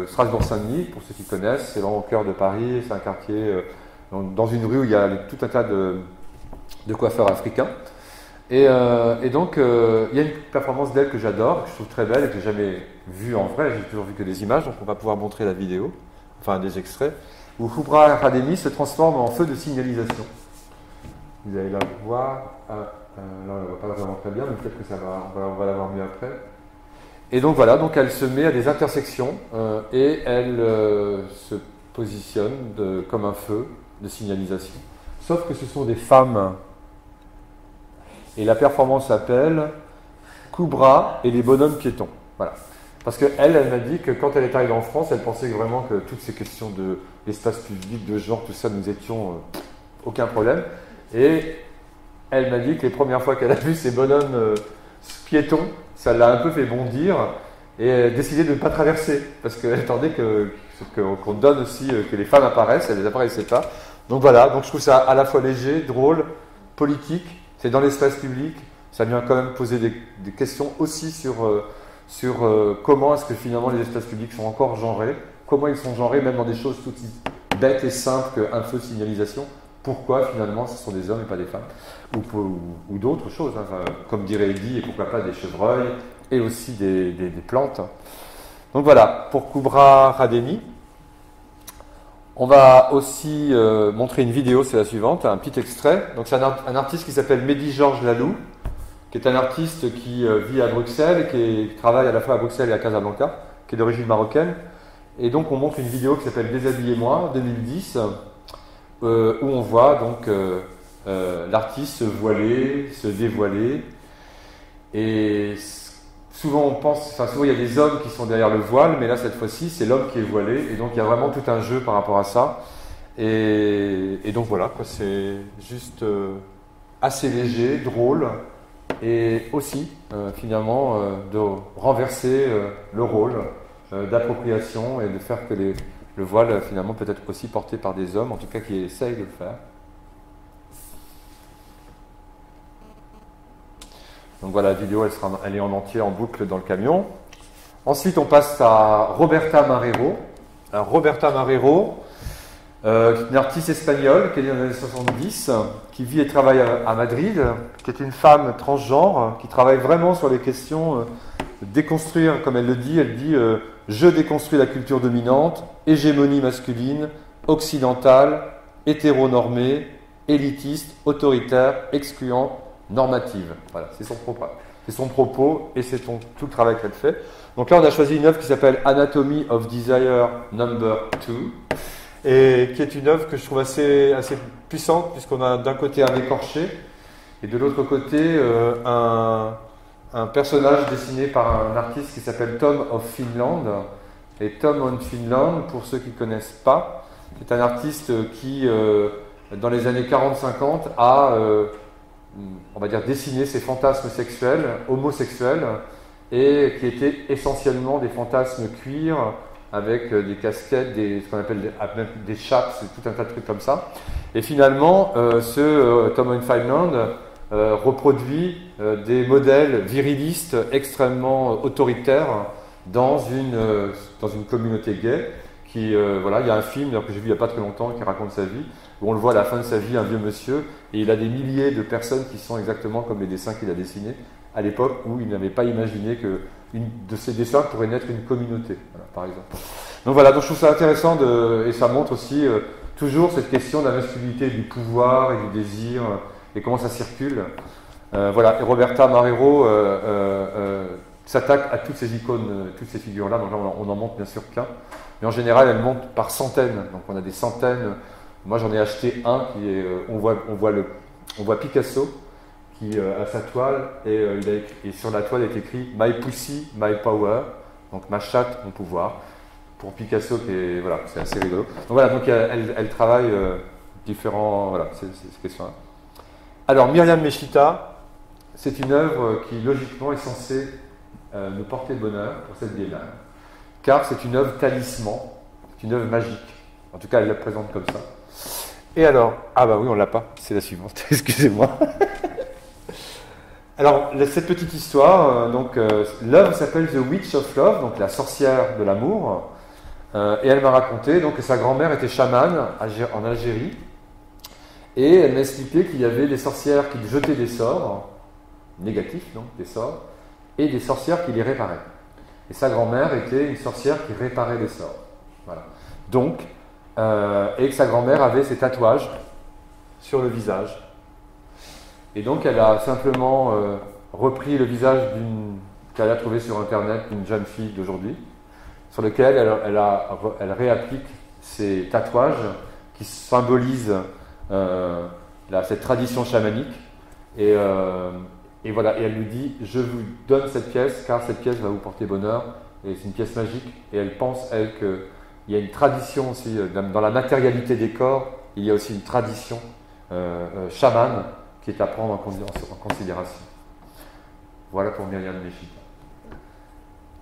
Strasbourg-Saint-Denis, pour ceux qui connaissent, c'est vraiment au cœur de Paris, c'est un quartier dans une rue où il y a tout un tas de coiffeurs africains. Et donc, il y a une performance d'elle que j'adore, que je trouve très belle et que j'ai jamais vue en vrai, j'ai toujours vu que des images, donc on va pouvoir montrer la vidéo, enfin des extraits, où Kubra Khademi se transforme en feu de signalisation. Vous allez la voir. Là, on ne voit pas vraiment très bien, mais peut-être que on va la voir mieux après. Et donc voilà, donc elle se met à des intersections et elle se positionne comme un feu de signalisation. Sauf que ce sont des femmes. Et la performance s'appelle Koubra et les bonhommes piétons. Voilà. Parce qu'elle m'a dit que quand elle est arrivée en France, elle pensait vraiment que toutes ces questions de l'espace public, de genre, tout ça, nous étions aucun problème. Et elle m'a dit que les premières fois qu'elle a vu ces bonhommes piétons, ça l'a un peu fait bondir et elle a décidé de ne pas traverser. Parce qu'elle attendait qu'on donne aussi, que les femmes apparaissent, elles n'apparaissaient pas. Donc voilà, donc je trouve ça à la fois léger, drôle, politique, c'est dans l'espace public, ça vient quand même poser des questions aussi sur comment est-ce que finalement les espaces publics sont encore genrés, comment ils sont genrés même dans des choses tout aussi bêtes et simples qu'un feu de signalisation, pourquoi finalement ce sont des hommes et pas des femmes, ou d'autres choses, hein, comme dirait Eddy, et pourquoi pas des chevreuils, et aussi des plantes. Donc voilà, pour Koubra Rademi. On va aussi montrer une vidéo, c'est la suivante, un petit extrait. Donc c'est un artiste qui s'appelle Mehdi Georges Lalou, qui est un artiste qui vit à Bruxelles, qui travaille à la fois à Bruxelles et à Casablanca, qui est d'origine marocaine. Et donc on montre une vidéo qui s'appelle Déshabillez-moi, 2010, où on voit donc l'artiste se voiler, se dévoiler. Et souvent on pense, enfin souvent il y a des hommes qui sont derrière le voile, mais là cette fois-ci c'est l'homme qui est voilé, et donc il y a vraiment tout un jeu par rapport à ça. Et donc voilà, c'est juste assez léger, drôle, et aussi finalement de renverser le rôle d'appropriation et de faire que le voile finalement peut être aussi porté par des hommes, en tout cas qui essayent de le faire. Donc voilà, la vidéo, elle est en entier, en boucle dans le camion. Ensuite, on passe à Roberta Marrero. Alors, Roberta Marrero, qui est une artiste espagnole, qui est née dans les années 70, qui vit et travaille à Madrid, qui est une femme transgenre, qui travaille vraiment sur les questions de déconstruire, comme elle dit, je déconstruis la culture dominante, hégémonie masculine, occidentale, hétéronormée, élitiste, autoritaire, excluante, normative. Voilà, c'est son propos et c'est tout le travail qu'elle fait. Donc là, on a choisi une œuvre qui s'appelle Anatomy of Desire No. 2 et qui est une œuvre que je trouve assez puissante puisqu'on a d'un côté un écorché et de l'autre côté un personnage dessiné par un artiste qui s'appelle Tom of Finland. Et Tom of Finland, pour ceux qui ne connaissent pas, c'est un artiste qui, dans les années 40-50, a on va dire dessiner ses fantasmes sexuels, homosexuels, et qui étaient essentiellement des fantasmes cuir, avec des casquettes, ce qu'on appelle des chaps, tout un tas de trucs comme ça. Et finalement, Tom of Finland reproduit des modèles virilistes extrêmement autoritaires dans une communauté gay. Voilà, il y a un film que j'ai vu il n'y a pas très longtemps qui raconte sa vie, où on le voit à la fin de sa vie, un vieux monsieur, et il a des milliers de personnes qui sont exactement comme les dessins qu'il a dessinés à l'époque où il n'avait pas imaginé que de ces dessins pourrait naître une communauté, voilà, par exemple. Donc voilà, donc je trouve ça intéressant et ça montre aussi toujours cette question de la masculinité, du pouvoir et du désir et comment ça circule. Voilà, et Roberta Marrero s'attaque à toutes ces icônes, toutes ces figures-là, donc là on en montre bien sûr plein. Mais en général, elles montent par centaines. Donc on a des centaines. Moi, j'en ai acheté un qui est. On voit Picasso qui a sa toile et sur la toile est écrit My Pussy, My Power. Donc ma chatte, mon pouvoir. Pour Picasso, voilà, c'est assez rigolo. Donc voilà, donc elle travaille différents. Voilà, ces questions-là. Alors Myriam Meshita, c'est une œuvre qui logiquement est censée nous porter bonheur pour cette biennale. Car c'est une œuvre talisman, c'est une œuvre magique. En tout cas, elle la présente comme ça. Et alors, ah bah oui, on l'a pas, c'est la suivante, excusez-moi. Alors, cette petite histoire, l'œuvre s'appelle The Witch of Love, donc la sorcière de l'amour. Et elle m'a raconté donc, que sa grand-mère était chamane en Algérie. Et elle m'a expliqué qu'il y avait des sorcières qui jetaient des sorts, négatifs, donc des sorts, et des sorcières qui les réparaient. Et sa grand-mère était une sorcière qui réparait les sorts. Voilà. Donc, et que sa grand-mère avait ses tatouages sur le visage. Et donc elle a simplement repris le visage qu'elle a trouvé sur Internet d'une jeune fille d'aujourd'hui, sur lequel elle réapplique ces tatouages qui symbolisent cette tradition chamanique. Et voilà, et elle nous dit, je vous donne cette pièce car cette pièce va vous porter bonheur, et c'est une pièce magique. Et elle pense, elle, qu'il y a une tradition aussi, dans la matérialité des corps, il y a aussi une tradition chamane qui est à prendre en considération. Voilà pour Myriam Nechita.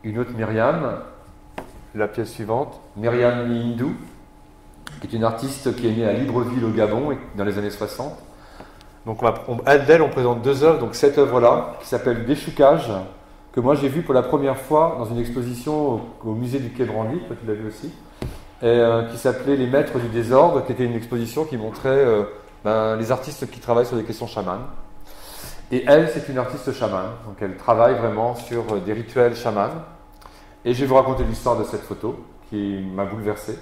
Une autre Myriam, la pièce suivante, Myriam Hindou, qui est une artiste qui est née à Libreville au Gabon dans les années 60. Donc d'elle, on présente deux œuvres, donc cette œuvre-là, qui s'appelle Déchoucage, que moi j'ai vue pour la première fois dans une exposition au musée du Quai Branly, toi tu l'as vu aussi, et, qui s'appelait Les Maîtres du Désordre, qui était une exposition qui montrait les artistes qui travaillent sur des questions chamanes. Et elle, c'est une artiste chamane, donc elle travaille vraiment sur des rituels chamanes. Et je vais vous raconter l'histoire de cette photo qui m'a bouleversé.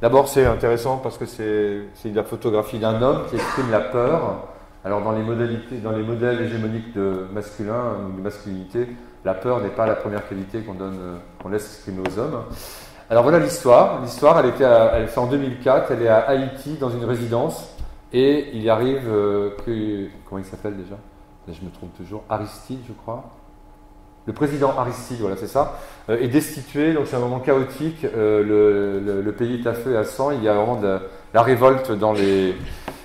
D'abord, c'est intéressant parce que c'est la photographie d'un homme qui exprime la peur. Alors, dans les modèles hégémoniques de masculin ou de masculinité, la peur n'est pas la première qualité qu'on laisse exprimer aux hommes. Alors voilà l'histoire. L'histoire, elle fait en 2004. Elle est à Haïti dans une résidence et il arrive comment il s'appelle déjà? Je me trompe toujours. Aristide, je crois. Le président Aristide, voilà, c'est ça, est destitué, donc c'est un moment chaotique, le pays est à feu et à sang, il y a vraiment de la révolte dans les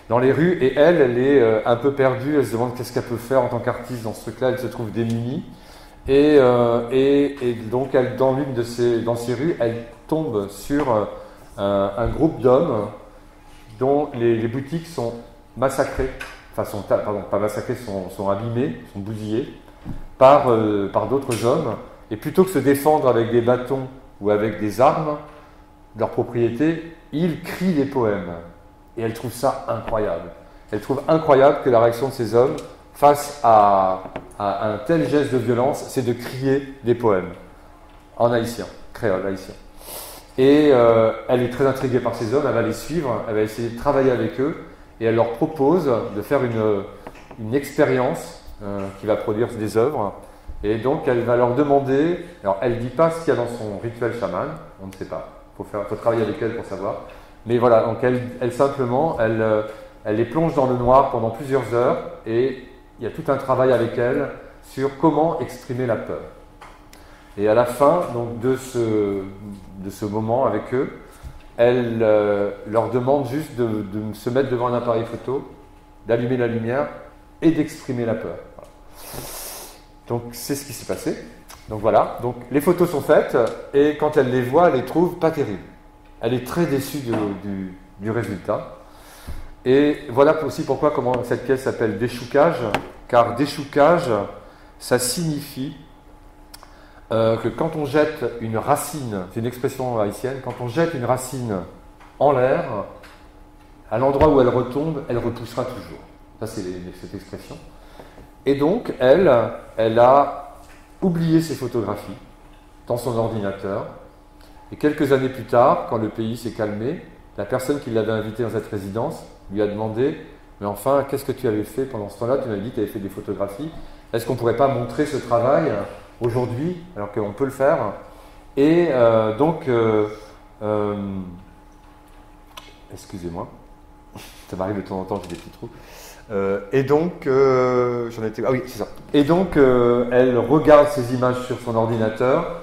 rues, et elle est un peu perdue, elle se demande qu'est-ce qu'elle peut faire en tant qu'artiste dans ce truc-là, elle se trouve démunie, et donc elle, dans ces rues, elle tombe sur un groupe d'hommes dont les boutiques sont massacrées, pas massacrées, sont abîmées, sont bousillées, par d'autres hommes, et plutôt que se défendre avec des bâtons ou avec des armes, leur propriété, ils crient des poèmes. Et elle trouve ça incroyable. Elle trouve incroyable que la réaction de ces hommes face à un tel geste de violence, c'est de crier des poèmes en haïtien, créole haïtien. Et elle est très intriguée par ces hommes, elle va les suivre, elle va essayer de travailler avec eux, et elle leur propose de faire une expérience qui va produire des œuvres, et donc elle va leur demander, alors elle ne dit pas ce qu'il y a dans son rituel chaman, on ne sait pas, il faut travailler avec elle pour savoir, mais voilà, donc elle simplement, elle les plonge dans le noir pendant plusieurs heures, et il y a tout un travail avec elle sur comment exprimer la peur. Et à la fin donc, de ce moment avec eux, elle leur demande juste de se mettre devant un appareil photo, d'allumer la lumière et d'exprimer la peur. Donc c'est ce qui s'est passé. Donc voilà, donc les photos sont faites et quand elle les voit, elle les trouve pas terribles. Elle est très déçue du résultat. Et voilà aussi pourquoi comment cette pièce s'appelle Déchoucage, car déchoucage, ça signifie que quand on jette une racine, c'est une expression haïtienne, quand on jette une racine en l'air, à l'endroit où elle retombe, elle repoussera toujours. Ça, c'est cette expression. Et donc, elle a oublié ses photographies dans son ordinateur. Et quelques années plus tard, quand le pays s'est calmé, la personne qui l'avait invitée dans cette résidence lui a demandé « Mais enfin, qu'est-ce que tu avais fait pendant ce temps-là? Tu m'avais dit que tu avais fait des photographies. Est-ce qu'on ne pourrait pas montrer ce travail aujourd'hui, alors qu'on peut le faire ?» Et donc, excusez-moi, ça m'arrive de temps en temps, j'ai des petits trous. Et donc, j'en étais. Ah oui, c'est ça. Et donc, elle regarde ces images sur son ordinateur,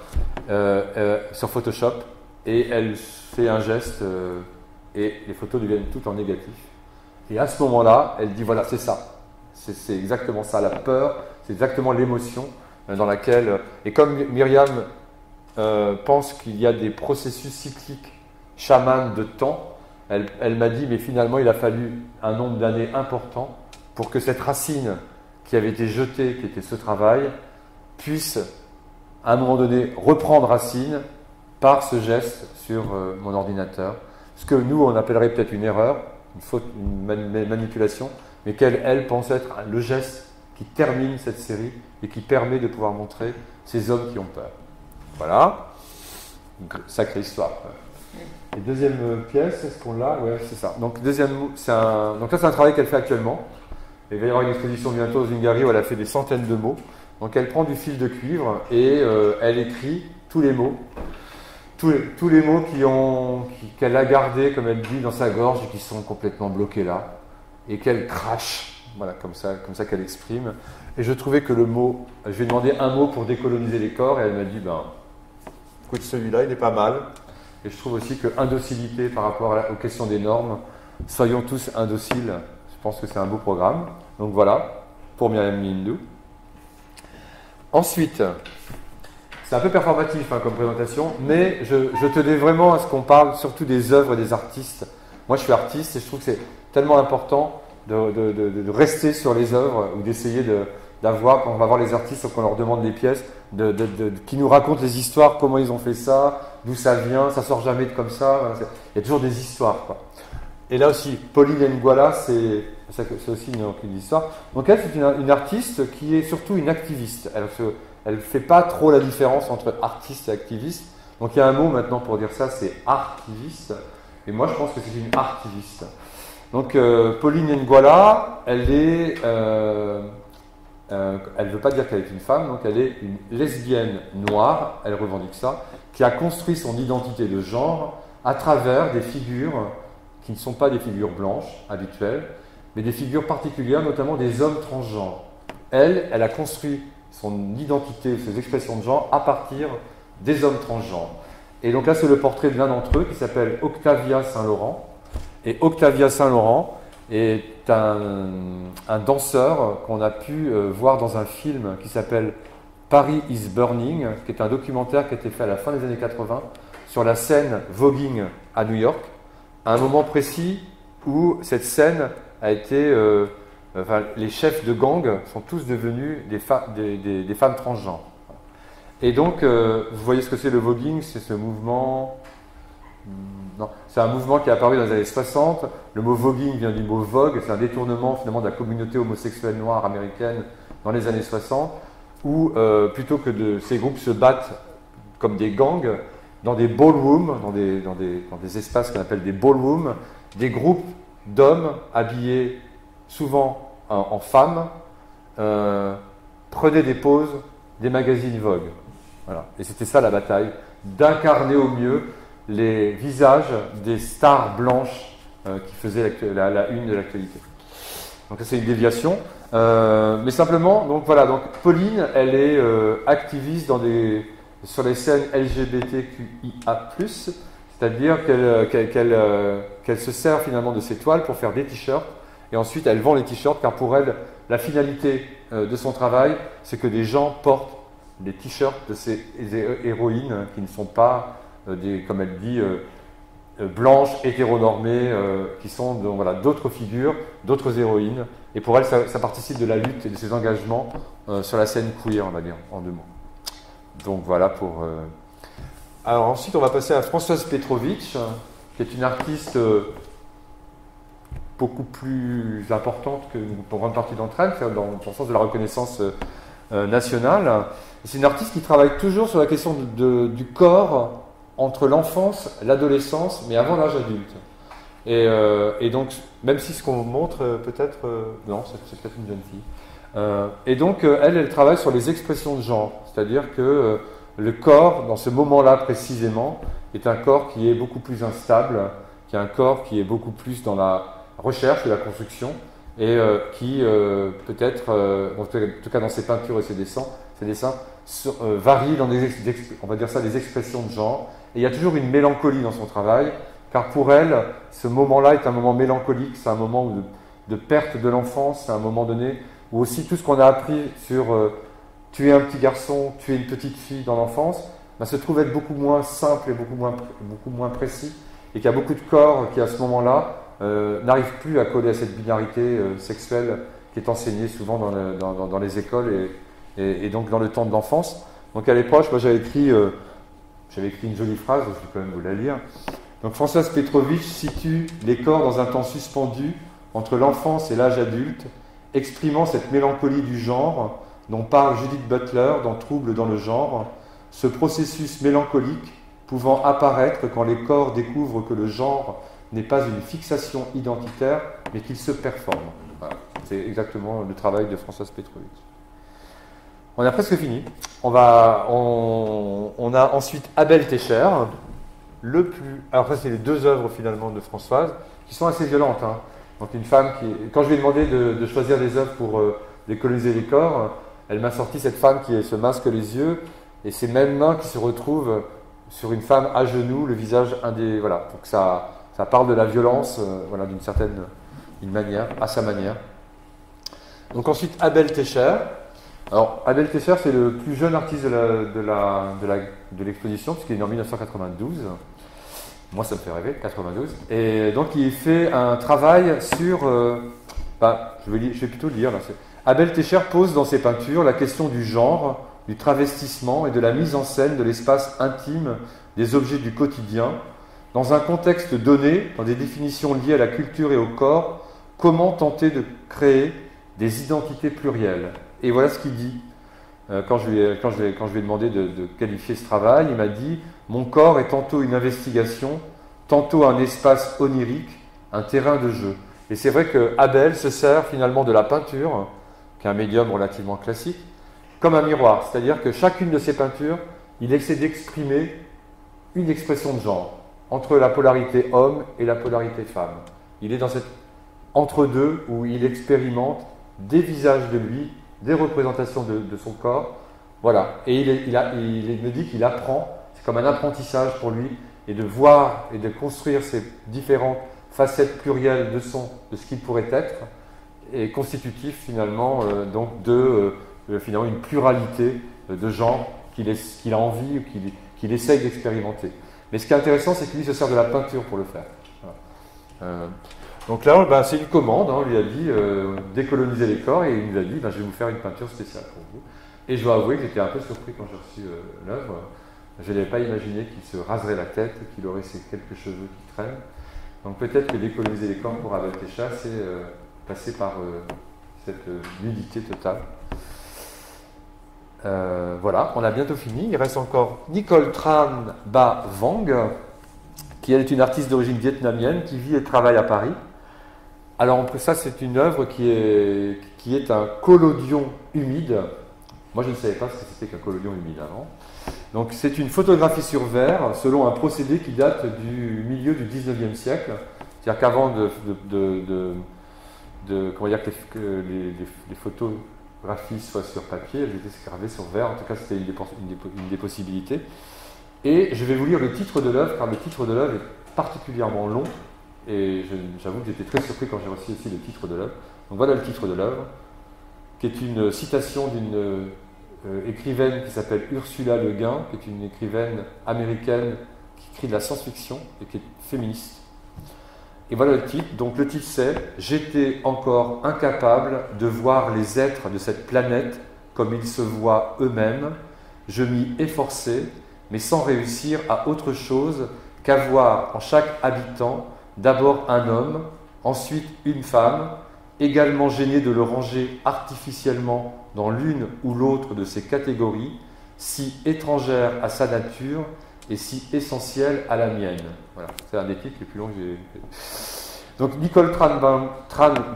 sur Photoshop, et elle fait un geste, et les photos deviennent toutes en négatif. Et à ce moment-là, elle dit voilà, c'est ça. C'est exactement ça, la peur, c'est exactement l'émotion dans laquelle. Et comme Myriam pense qu'il y a des processus cycliques chamanes de temps, elle m'a dit, mais finalement, il a fallu un nombre d'années important pour que cette racine qui avait été jetée, qui était ce travail, puisse, à un moment donné, reprendre racine par ce geste sur mon ordinateur. Ce que nous, on appellerait peut-être une erreur, une faute, une manipulation, mais qu'elle, elle, pense être le geste qui termine cette série et qui permet de pouvoir montrer ces hommes qui ont peur. Voilà. Une sacrée histoire. Et deuxième pièce, est-ce qu'on l'a? Ouais, c'est ça. Donc, donc ça, c'est un travail qu'elle fait actuellement. Il va y avoir une exposition bientôt aux Hungaries où elle a fait des centaines de mots. Donc elle prend du fil de cuivre et elle écrit tous les mots. Tous les mots qu'elle a gardés, comme elle dit, dans sa gorge et qui sont complètement bloqués là. Et qu'elle crache. Voilà, comme ça qu'elle exprime. Et je trouvais que le mot, je lui ai demandé un mot pour décoloniser les corps et elle m'a dit, écoute, celui-là, il est pas mal. Et je trouve aussi que indocilité par rapport aux questions des normes, soyons tous indociles, je pense que c'est un beau programme. Donc voilà, pour Myriam Lindou. Ensuite, c'est un peu performatif comme présentation, mais je tenais vraiment à ce qu'on parle surtout des œuvres et des artistes. Moi, je suis artiste et je trouve que c'est tellement important de rester sur les œuvres ou d'essayer d'avoir, quand on va voir les artistes, qu'on leur demande des pièces, qui nous racontent les histoires, comment ils ont fait ça, d'où ça vient, ça sort jamais de comme ça. Voilà, il y a toujours des histoires, quoi. Et là aussi, Pauline Nguala, c'est aussi une histoire. Donc elle, c'est une artiste qui est surtout une activiste. Elle ne fait pas trop la différence entre artiste et activiste. Donc il y a un mot maintenant pour dire ça, c'est artiviste. Et moi, je pense que c'est une artiviste. Donc Pauline Nguala, elle ne veut pas dire qu'elle est une femme, donc elle est une lesbienne noire, elle revendique ça, qui a construit son identité de genre à travers des figures qui ne sont pas des figures blanches habituelles, mais des figures particulières, notamment des hommes transgenres. Elle a construit son identité, ses expressions de genre à partir des hommes transgenres. Et donc là, c'est le portrait de l'un d'entre eux qui s'appelle Octavia Saint-Laurent. Et Octavia Saint-Laurent est un danseur qu'on a pu voir dans un film qui s'appelle Paris is Burning, qui est un documentaire qui a été fait à la fin des années 80 sur la scène voguing à New York, à un moment précis où cette scène a été... les chefs de gang sont tous devenus des femmes transgenres. Et donc, vous voyez ce que c'est le voguing, c'est ce mouvement... Non, c'est un mouvement qui est apparu dans les années 60. Le mot voguing vient du mot vogue, c'est un détournement finalement de la communauté homosexuelle noire américaine dans les années 60, où plutôt que ces groupes se battent comme des gangs, dans des ballrooms, dans des espaces qu'on appelle des ballrooms, des groupes d'hommes habillés souvent en femmes prenaient des poses des magazines Vogue. Voilà. Et c'était ça la bataille, d'incarner au mieux les visages des stars blanches qui faisaient la une de l'actualité. Donc ça c'est une déviation. Mais simplement, donc voilà, donc Pauline, elle est activiste sur les scènes LGBTQIA+, c'est-à-dire qu'elle se sert finalement de ses toiles pour faire des t-shirts, et ensuite elle vend les t-shirts, car pour elle, la finalité de son travail, c'est que des gens portent des t-shirts de ces héroïnes qui ne sont pas, comme elle dit, blanches, hétéronormées, qui sont d'autres figures, d'autres héroïnes. Et pour elle, ça participe de la lutte et de ses engagements sur la scène queer, on va dire, en 2 mots. Donc voilà pour... Alors ensuite, on va passer à Françoise Petrovitch, qui est une artiste beaucoup plus importante que pour grande partie d'entre elles, dans le sens de la reconnaissance nationale. C'est une artiste qui travaille toujours sur la question du corps entre l'enfance, l'adolescence, mais avant l'âge adulte. Et donc, même si ce qu'on montre, peut-être... non, c'est peut-être une jeune fille. Et donc, elle travaille sur les expressions de genre. C'est-à-dire que le corps, dans ce moment-là précisément, est un corps qui est beaucoup plus instable, qui est un corps qui est beaucoup plus dans la recherche et la construction, et qui, peut-être, en tout cas dans ses peintures et ses dessins varie dans on va dire ça, des expressions de genre. Et il y a toujours une mélancolie dans son travail, car pour elle, ce moment-là est un moment mélancolique, c'est un moment de perte de l'enfance, c'est un moment donné où aussi tout ce qu'on a appris sur tuer un petit garçon, tuer une petite fille dans l'enfance, se trouve être beaucoup moins simple et beaucoup moins précis, et qu'il y a beaucoup de corps qui, à ce moment-là, n'arrivent plus à coller à cette binarité sexuelle qui est enseignée souvent dans les écoles et donc dans le temps de l'enfance. Donc à l'époque, moi j'avais écrit une jolie phrase, je vais quand même vous la lire. Donc Françoise Petrovitch situe les corps dans un temps suspendu entre l'enfance et l'âge adulte, exprimant cette mélancolie du genre dont parle Judith Butler dans Trouble dans le genre, ce processus mélancolique pouvant apparaître quand les corps découvrent que le genre n'est pas une fixation identitaire, mais qu'il se performe. Voilà. c'est exactement le travail de Françoise Petrovitch. On a presque fini. On a ensuite Abel Técher, alors ça c'est les deux œuvres finalement de Françoise, qui sont assez violentes. Hein. Donc une femme quand je lui ai demandé de choisir des œuvres pour décoloniser les corps, elle m'a sorti cette femme qui se masque les yeux, et ces mêmes mains qui se retrouvent sur une femme à genoux, le visage voilà. Donc ça parle de la violence, voilà, d'une manière, à sa manière. Donc ensuite Abel Técher. Alors Abel Técher, c'est le plus jeune artiste de l'exposition, puisqu'il est né en 1992. Moi, ça me fait rêver, 92. Et donc, il fait un travail sur... je vais plutôt le lire. Là. Abel Técher pose dans ses peintures la question du genre, du travestissement et de la mise en scène de l'espace intime des objets du quotidien. Dans un contexte donné, dans des définitions liées à la culture et au corps, comment tenter de créer des identités plurielles? Et voilà ce qu'il dit. Quand je lui ai demandé de qualifier ce travail, il m'a dit « Mon corps est tantôt une investigation, tantôt un espace onirique, un terrain de jeu. » Et c'est vrai que Abel se sert finalement de la peinture, qui est un médium relativement classique, comme un miroir. C'est-à-dire que chacune de ses peintures, il essaie d'exprimer une expression de genre, entre la polarité homme et la polarité femme. Il est dans cet entre-deux où il expérimente des visages de lui, des représentations de son corps, voilà. Et il me dit qu'il apprend, c'est comme un apprentissage pour lui, et de voir et de construire ces différentes facettes plurielles de ce qu'il pourrait être, et constitutif finalement donc de finalement une pluralité de genres qu'il a envie ou qu'il essaye d'expérimenter. Mais ce qui est intéressant, c'est qu'il se sert de la peinture pour le faire. Voilà. Donc là, c'est une commande, hein, on lui a dit décoloniser les corps, et il nous a dit je vais vous faire une peinture spéciale pour vous. Et je dois avouer que j'étais un peu surpris quand j'ai reçu l'œuvre. Je n'avais pas imaginé qu'il se raserait la tête, qu'il aurait ces quelques cheveux qui traînent. Donc peut-être que décoloniser les corps pour Abel Técher, c'est passer par cette nudité totale. Voilà, on a bientôt fini. Il reste encore Nicole Tran Ba Vang, qui elle est une artiste d'origine vietnamienne qui vit et travaille à Paris. Alors ça, c'est une œuvre qui est un collodion humide. Moi, je ne savais pas ce que c'était qu'un collodion humide avant. Donc c'est une photographie sur verre selon un procédé qui date du milieu du 19e siècle. C'est-à-dire qu'avant comment dire, que les photographies soient sur papier, elles étaient gravées sur verre. En tout cas, c'était une des possibilités. Et je vais vous lire le titre de l'œuvre, car le titre de l'œuvre est particulièrement long. Et j'avoue que j'étais très surpris quand j'ai reçu aussi le titre de l'œuvre. Donc voilà le titre de l'œuvre, qui est une citation d'une écrivaine qui s'appelle Ursula Le Guin, qui est une écrivaine américaine qui écrit de la science-fiction et qui est féministe. Et voilà le titre. Donc le titre c'est « J'étais encore incapable de voir les êtres de cette planète comme ils se voient eux-mêmes. Je m'y efforçais, mais sans réussir à autre chose qu'avoir en chaque habitant d'abord un homme, ensuite une femme, également gêné de le ranger artificiellement dans l'une ou l'autre de ces catégories, si étrangères à sa nature et si essentielles à la mienne. » Voilà, c'est un des titres les plus longs que j'ai fait. Donc Nicole Tran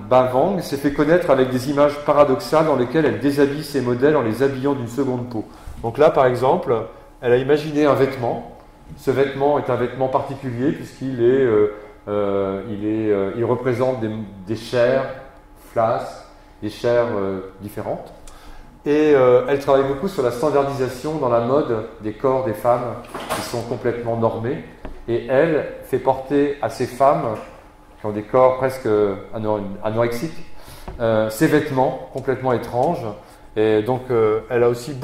Ba Vang s'est fait connaître avec des images paradoxales dans lesquelles elle déshabille ses modèles en les habillant d'une seconde peau. Donc là, par exemple, elle a imaginé un vêtement. Ce vêtement est un vêtement particulier puisqu'il il représente des chairs flasques, des chairs différentes. Et elle travaille beaucoup sur la standardisation dans la mode des corps des femmes qui sont complètement normés. Et elle fait porter à ces femmes qui ont des corps presque anorexiques ces vêtements complètement étranges. Et donc elle a aussi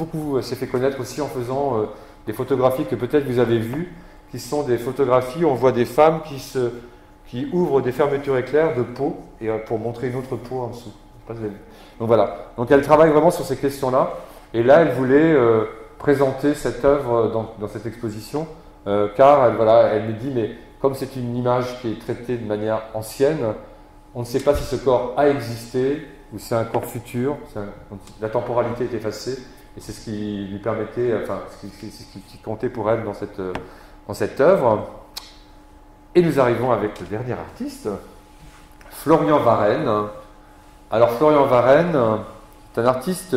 s'est fait connaître aussi en faisant des photographies que peut-être vous avez vues, qui sont des photographies où on voit des femmes qui ouvrent des fermetures éclairs de peau et pour montrer une autre peau en dessous. Donc voilà. Donc elle travaille vraiment sur ces questions-là. Et là, elle voulait présenter cette œuvre dans cette exposition, car elle me dit, mais comme c'est une image qui est traitée de manière ancienne, on ne sait pas si ce corps a existé ou c'est un corps futur. La temporalité est effacée. Et c'est ce qui lui permettait, ce qui comptait pour elle dans cette œuvre. Et nous arrivons avec le dernier artiste, Florian Varenne, Alors Florian Varenne, c'est un artiste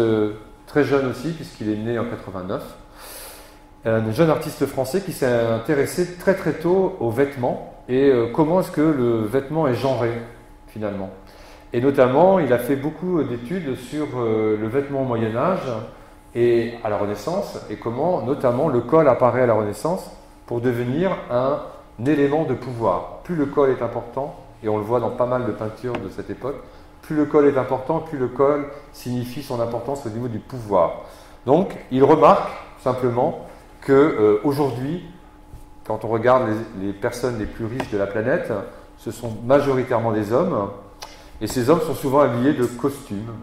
très jeune aussi, puisqu'il est né en 89. Un jeune artiste français qui s'est intéressé très très tôt aux vêtements et comment est-ce que le vêtement est genré finalement. Et notamment, il a fait beaucoup d'études sur le vêtement au Moyen-Âge et à la Renaissance, et comment notamment le col apparaît à la Renaissance pour devenir un élément de pouvoir. Plus le col est important, et on le voit dans pas mal de peintures de cette époque, plus le col est important, plus le col signifie son importance au niveau du pouvoir. Donc, il remarque simplement qu'aujourd'hui, quand on regarde les personnes les plus riches de la planète, ce sont majoritairement des hommes, et ces hommes sont souvent habillés de costumes.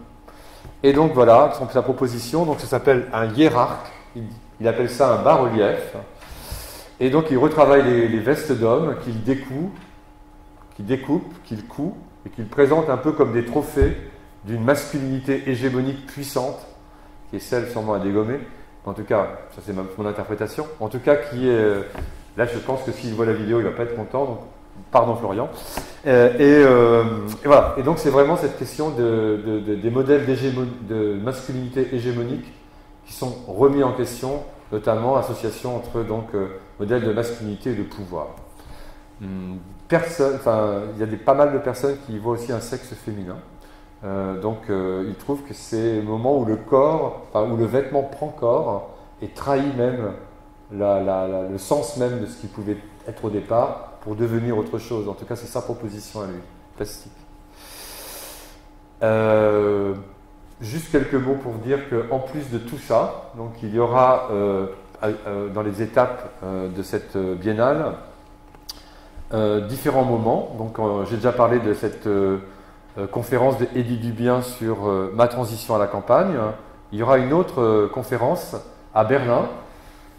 Et donc voilà, sa proposition, donc ça s'appelle un hiérarque, il appelle ça un bas-relief, et donc il retravaille les vestes d'hommes qu'il découpe, qu'il coud, et qu'il présente un peu comme des trophées d'une masculinité hégémonique puissante, qui est celle sûrement à dégommer, en tout cas, ça c'est mon interprétation, en tout cas qui est, là je pense que s'il voit la vidéo il ne va pas être content, donc pardon Florian, et voilà, et donc c'est vraiment cette question des modèles de masculinité hégémonique qui sont remis en question, notamment association entre donc modèles de masculinité et de pouvoir. Il y a pas mal de personnes qui voient aussi un sexe féminin. Donc il trouve que c'est le moment où le corps, où le vêtement prend corps et trahit même le sens même de ce qu'il pouvait être au départ pour devenir autre chose. En tout cas, c'est sa proposition à lui, plastique. Juste quelques mots pour dire qu'en plus de tout ça, donc il y aura dans les étapes de cette biennale différents moments. Donc j'ai déjà parlé de cette conférence d'Eddie Dubien sur ma transition à la campagne. Il y aura une autre conférence à Berlin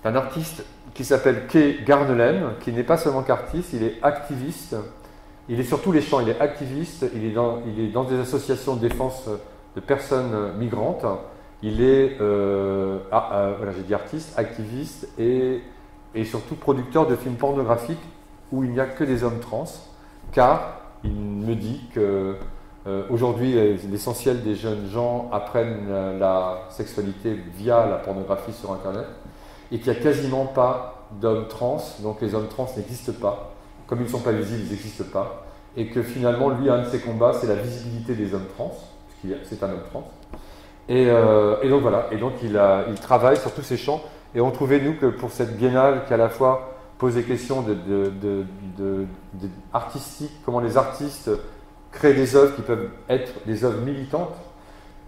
d'un artiste qui s'appelle Kay Garnelen, qui n'est pas seulement qu'artiste, il est activiste. Il est sur tous les champs, il est activiste, il est dans des associations de défense de personnes migrantes. Il est, voilà, j'ai dit artiste, activiste et surtout producteur de films pornographiques où il n'y a que des hommes trans, car il me dit que aujourd'hui l'essentiel des jeunes gens apprennent la sexualité via la pornographie sur Internet et qu'il n'y a quasiment pas d'hommes trans, donc les hommes trans n'existent pas. Comme ils ne sont pas visibles, ils n'existent pas. Et que finalement, lui, un de ses combats, c'est la visibilité des hommes trans, puisqu'il c'est un homme trans. Et donc voilà, et donc il travaille sur tous ces champs. Et on trouvait, nous, que pour cette biennale qui à la fois pose des questions artistiques, comment les artistes créent des œuvres qui peuvent être des œuvres militantes,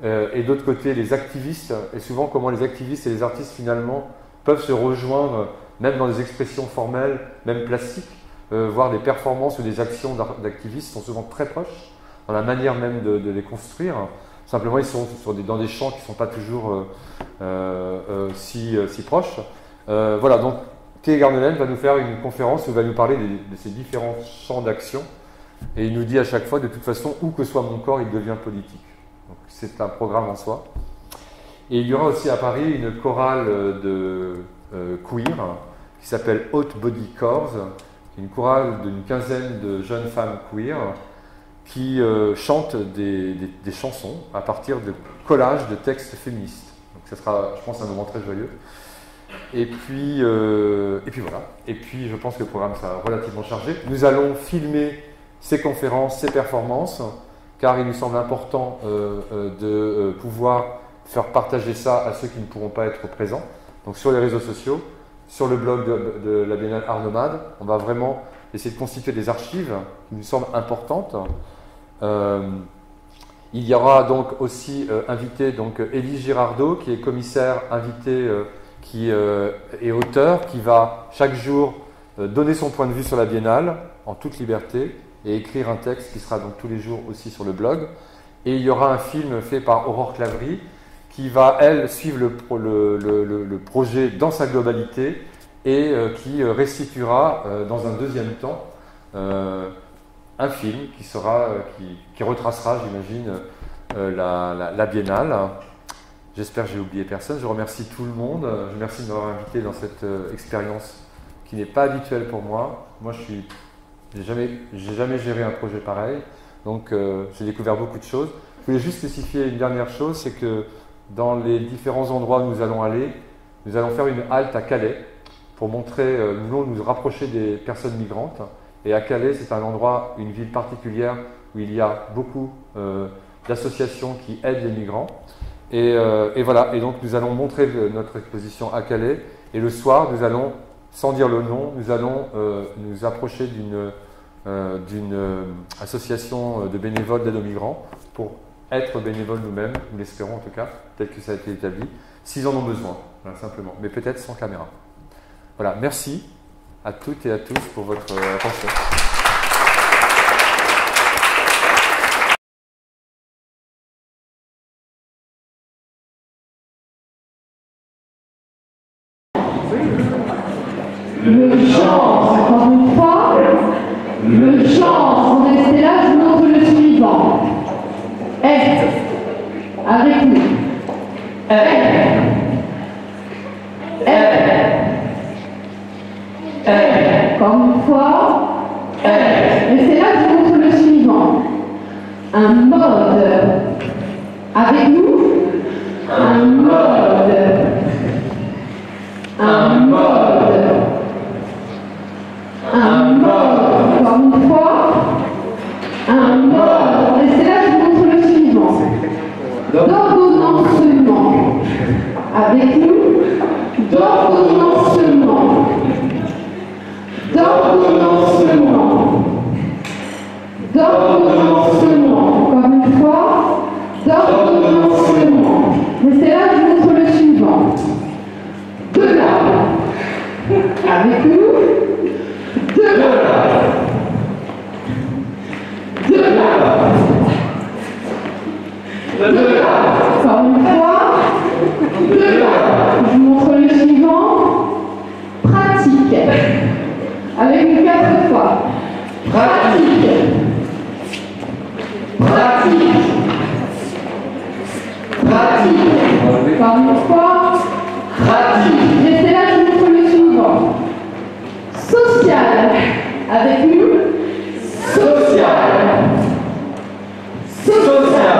et d'autre côté, les activistes, et souvent comment les activistes et les artistes, finalement, peuvent se rejoindre, même dans des expressions formelles, même plastiques, voire des performances ou des actions d'activistes sont souvent très proches, dans la manière même de les construire. Simplement, ils sont dans des champs qui ne sont pas toujours si proches. Voilà, donc Kay Garnelen va nous faire une conférence où il va nous parler de ces différents champs d'action. Et il nous dit à chaque fois, de toute façon, où que soit mon corps, il devient politique. Donc c'est un programme en soi. Et il y aura aussi à Paris une chorale de queer qui s'appelle Hot Body Chords, une chorale d'une quinzaine de jeunes femmes queer qui chantent des chansons à partir de collages de textes féministes. Donc ça sera, je pense, un moment très joyeux. Et puis voilà. Et puis je pense que le programme sera relativement chargé. Nous allons filmer ces conférences, ces performances, car il nous semble important de pouvoir faire partager ça à ceux qui ne pourront pas être présents. Donc sur les réseaux sociaux, sur le blog de la Biennale Art Nomade, on va vraiment essayer de constituer des archives qui nous semblent importantes. Il y aura donc aussi invité donc Élie Girardot, qui est commissaire invité, qui est auteur, qui va chaque jour donner son point de vue sur la Biennale en toute liberté et écrire un texte qui sera donc tous les jours aussi sur le blog. Et il y aura un film fait par Aurore Claverie qui va, elle, suivre le projet dans sa globalité et qui restituera dans un deuxième temps un film qui retracera, j'imagine, la Biennale. J'espère que j'ai oublié personne. Je remercie tout le monde. Je remercie de m'avoir invité dans cette expérience qui n'est pas habituelle pour moi. Moi, j'ai jamais géré un projet pareil. Donc, j'ai découvert beaucoup de choses. Je voulais juste spécifier une dernière chose, c'est que dans les différents endroits où nous allons aller, nous allons faire une halte à Calais pour montrer, nous voulons nous rapprocher des personnes migrantes. Et à Calais, c'est un endroit, une ville particulière où il y a beaucoup d'associations qui aident les migrants. Et voilà, et donc nous allons montrer notre exposition à Calais. Et le soir, nous allons, sans dire le nom, nous allons nous approcher d'une association de bénévoles d'aide aux migrants pour être bénévoles nous-mêmes, nous l'espérons en tout cas, tel que ça a été établi, s'ils en ont besoin, voilà, simplement, mais peut-être sans caméra. Voilà, merci à toutes et à tous pour votre attention. Le genre, encore une fois, le genre, vous restez là, je vous montre le suivant. Est, avec nous. Encore une fois. Restez là, je vous montre le suivant. Un mode. Avec nous. Un mode. Un mode. Un mode. Encore une fois. Un mode. Restez là, je vous montre le suivant. D'ordonnancement. Avec nous. D'ordonnancement. D'ordonnancement. D'ordonnancement. Encore une fois. D'ordonnancement. Restez là, je vous montre le suivant. De là. Avec nous. De là. De là. De là. Encore une fois. De là. Je vous montre le suivant. Pratique. Avec une 4 fois. Pratique. Pratique. Pratique. Encore une fois. Pratique. Restez là, je vous montre le suivant. Social. Avec nous. Social. Social.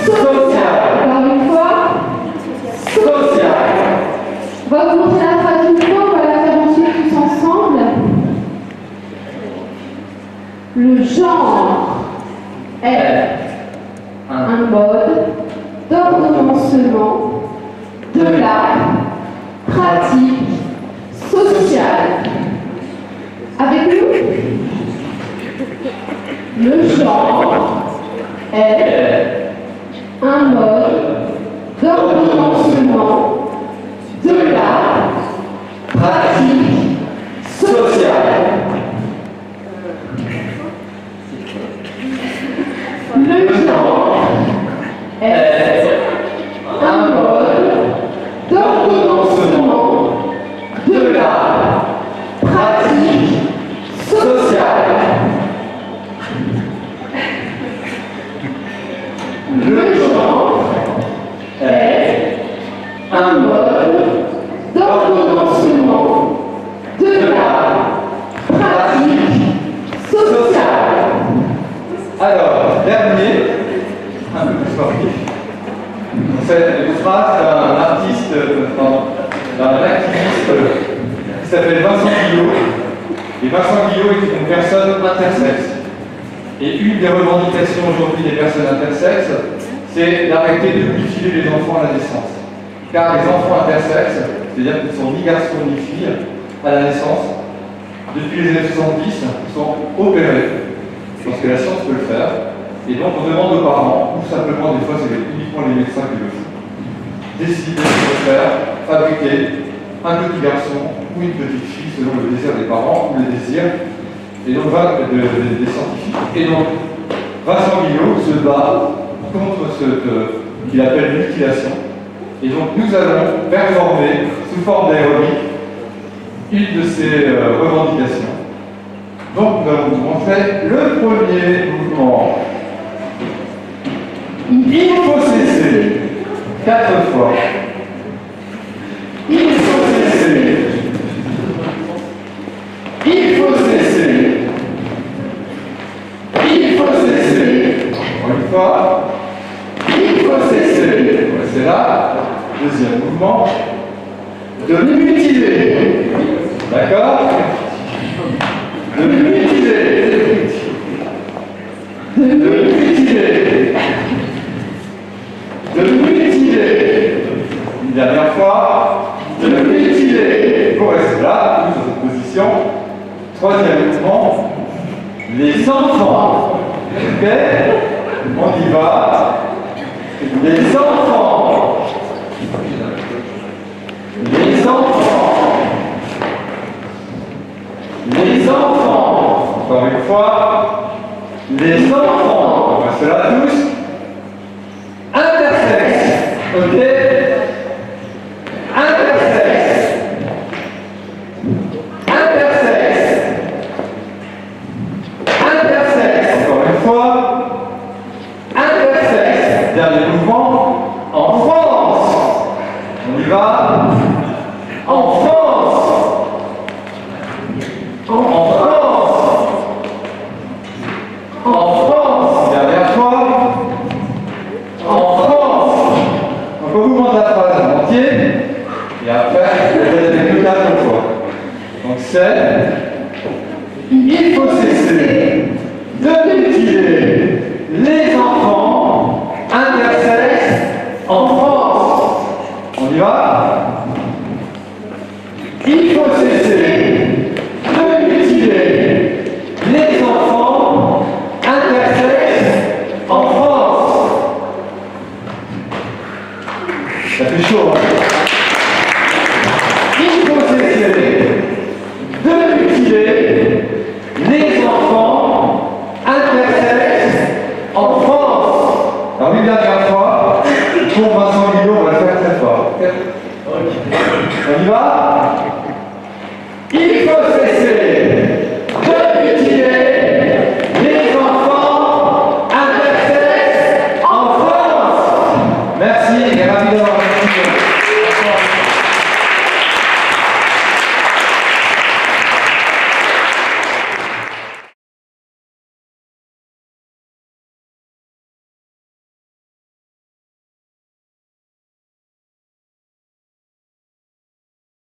Social. Encore une fois. Social. On va vous montrer la phrase une fois, on va la faire ensuite tous ensemble. Le genre est un mode d'ordonnancement de la pratique sociale. Avec nous, le genre est un mode d'ordonnancement de la pratique sociale. Le genre est un mode d'ordonnancement de la pratique sociale. Le genre est un mode d'ordonnancement de la pratique sociale. Alors, dernier, un peu plus sportif. Cette phrase d'un artiste, d'un activiste qui s'appelle Vincent Guillot. Et Vincent Guillot est une personne intersexe. Et une des revendications aujourd'hui des personnes intersexes, c'est d'arrêter de mutiler les enfants à la naissance. Car les enfants intersexes, c'est-à-dire qu'ils ne sont ni garçons ni filles, à la naissance, depuis les années 70, sont opérés. Parce que la science peut le faire. Et donc on demande aux parents, ou simplement des fois c'est uniquement les médecins qui le font, décider de faire fabriquer un petit garçon ou une petite fille selon le désir des parents ou le désir et donc, des scientifiques. Et donc Vincent Guillot se bat contre ce qu'il appelle mutilation. Et donc nous allons performer sous forme d'aérobie une de ces revendications. Donc nous allons vous montrer le premier mouvement. Il faut cesser 4 fois. Il faut cesser. Il faut cesser. Il faut cesser. une fois. Il faut cesser. C'est là. Deuxième mouvement. De mutiler. D'accord? De mutiler. De mutiler. De mutiler. Une dernière fois. De mutiler. Vous restez là, dans cette position. Troisième mouvement. Les enfants. Ok? On y va. Les enfants. Les enfants. Les enfants. Encore une fois. Les enfants. On va se là tous. Intersexe. Ok? Intersexe. Intersexe. Intersexe. Encore une fois. Intersexe. Dernier mouvement. En France. On y va. En France. En France. En France. Dernière fois. En France. Donc on vous demande la phrase en entier. Et après, vous faites avec nous 4 fois. Donc c'est. Il faut cesser de mutiler les enfants intersexes en France. On y va? Il faut cesser de mutiler les enfants intersexes en France. Ça fait chaud, hein? Il faut cesser de mutiler les enfants intersexes en France. Alors une dernière fois, pour Vincent Guillot, on va le faire très fort. On y va? Il faut cesser de mutiler les enfants intersexes en France. Merci.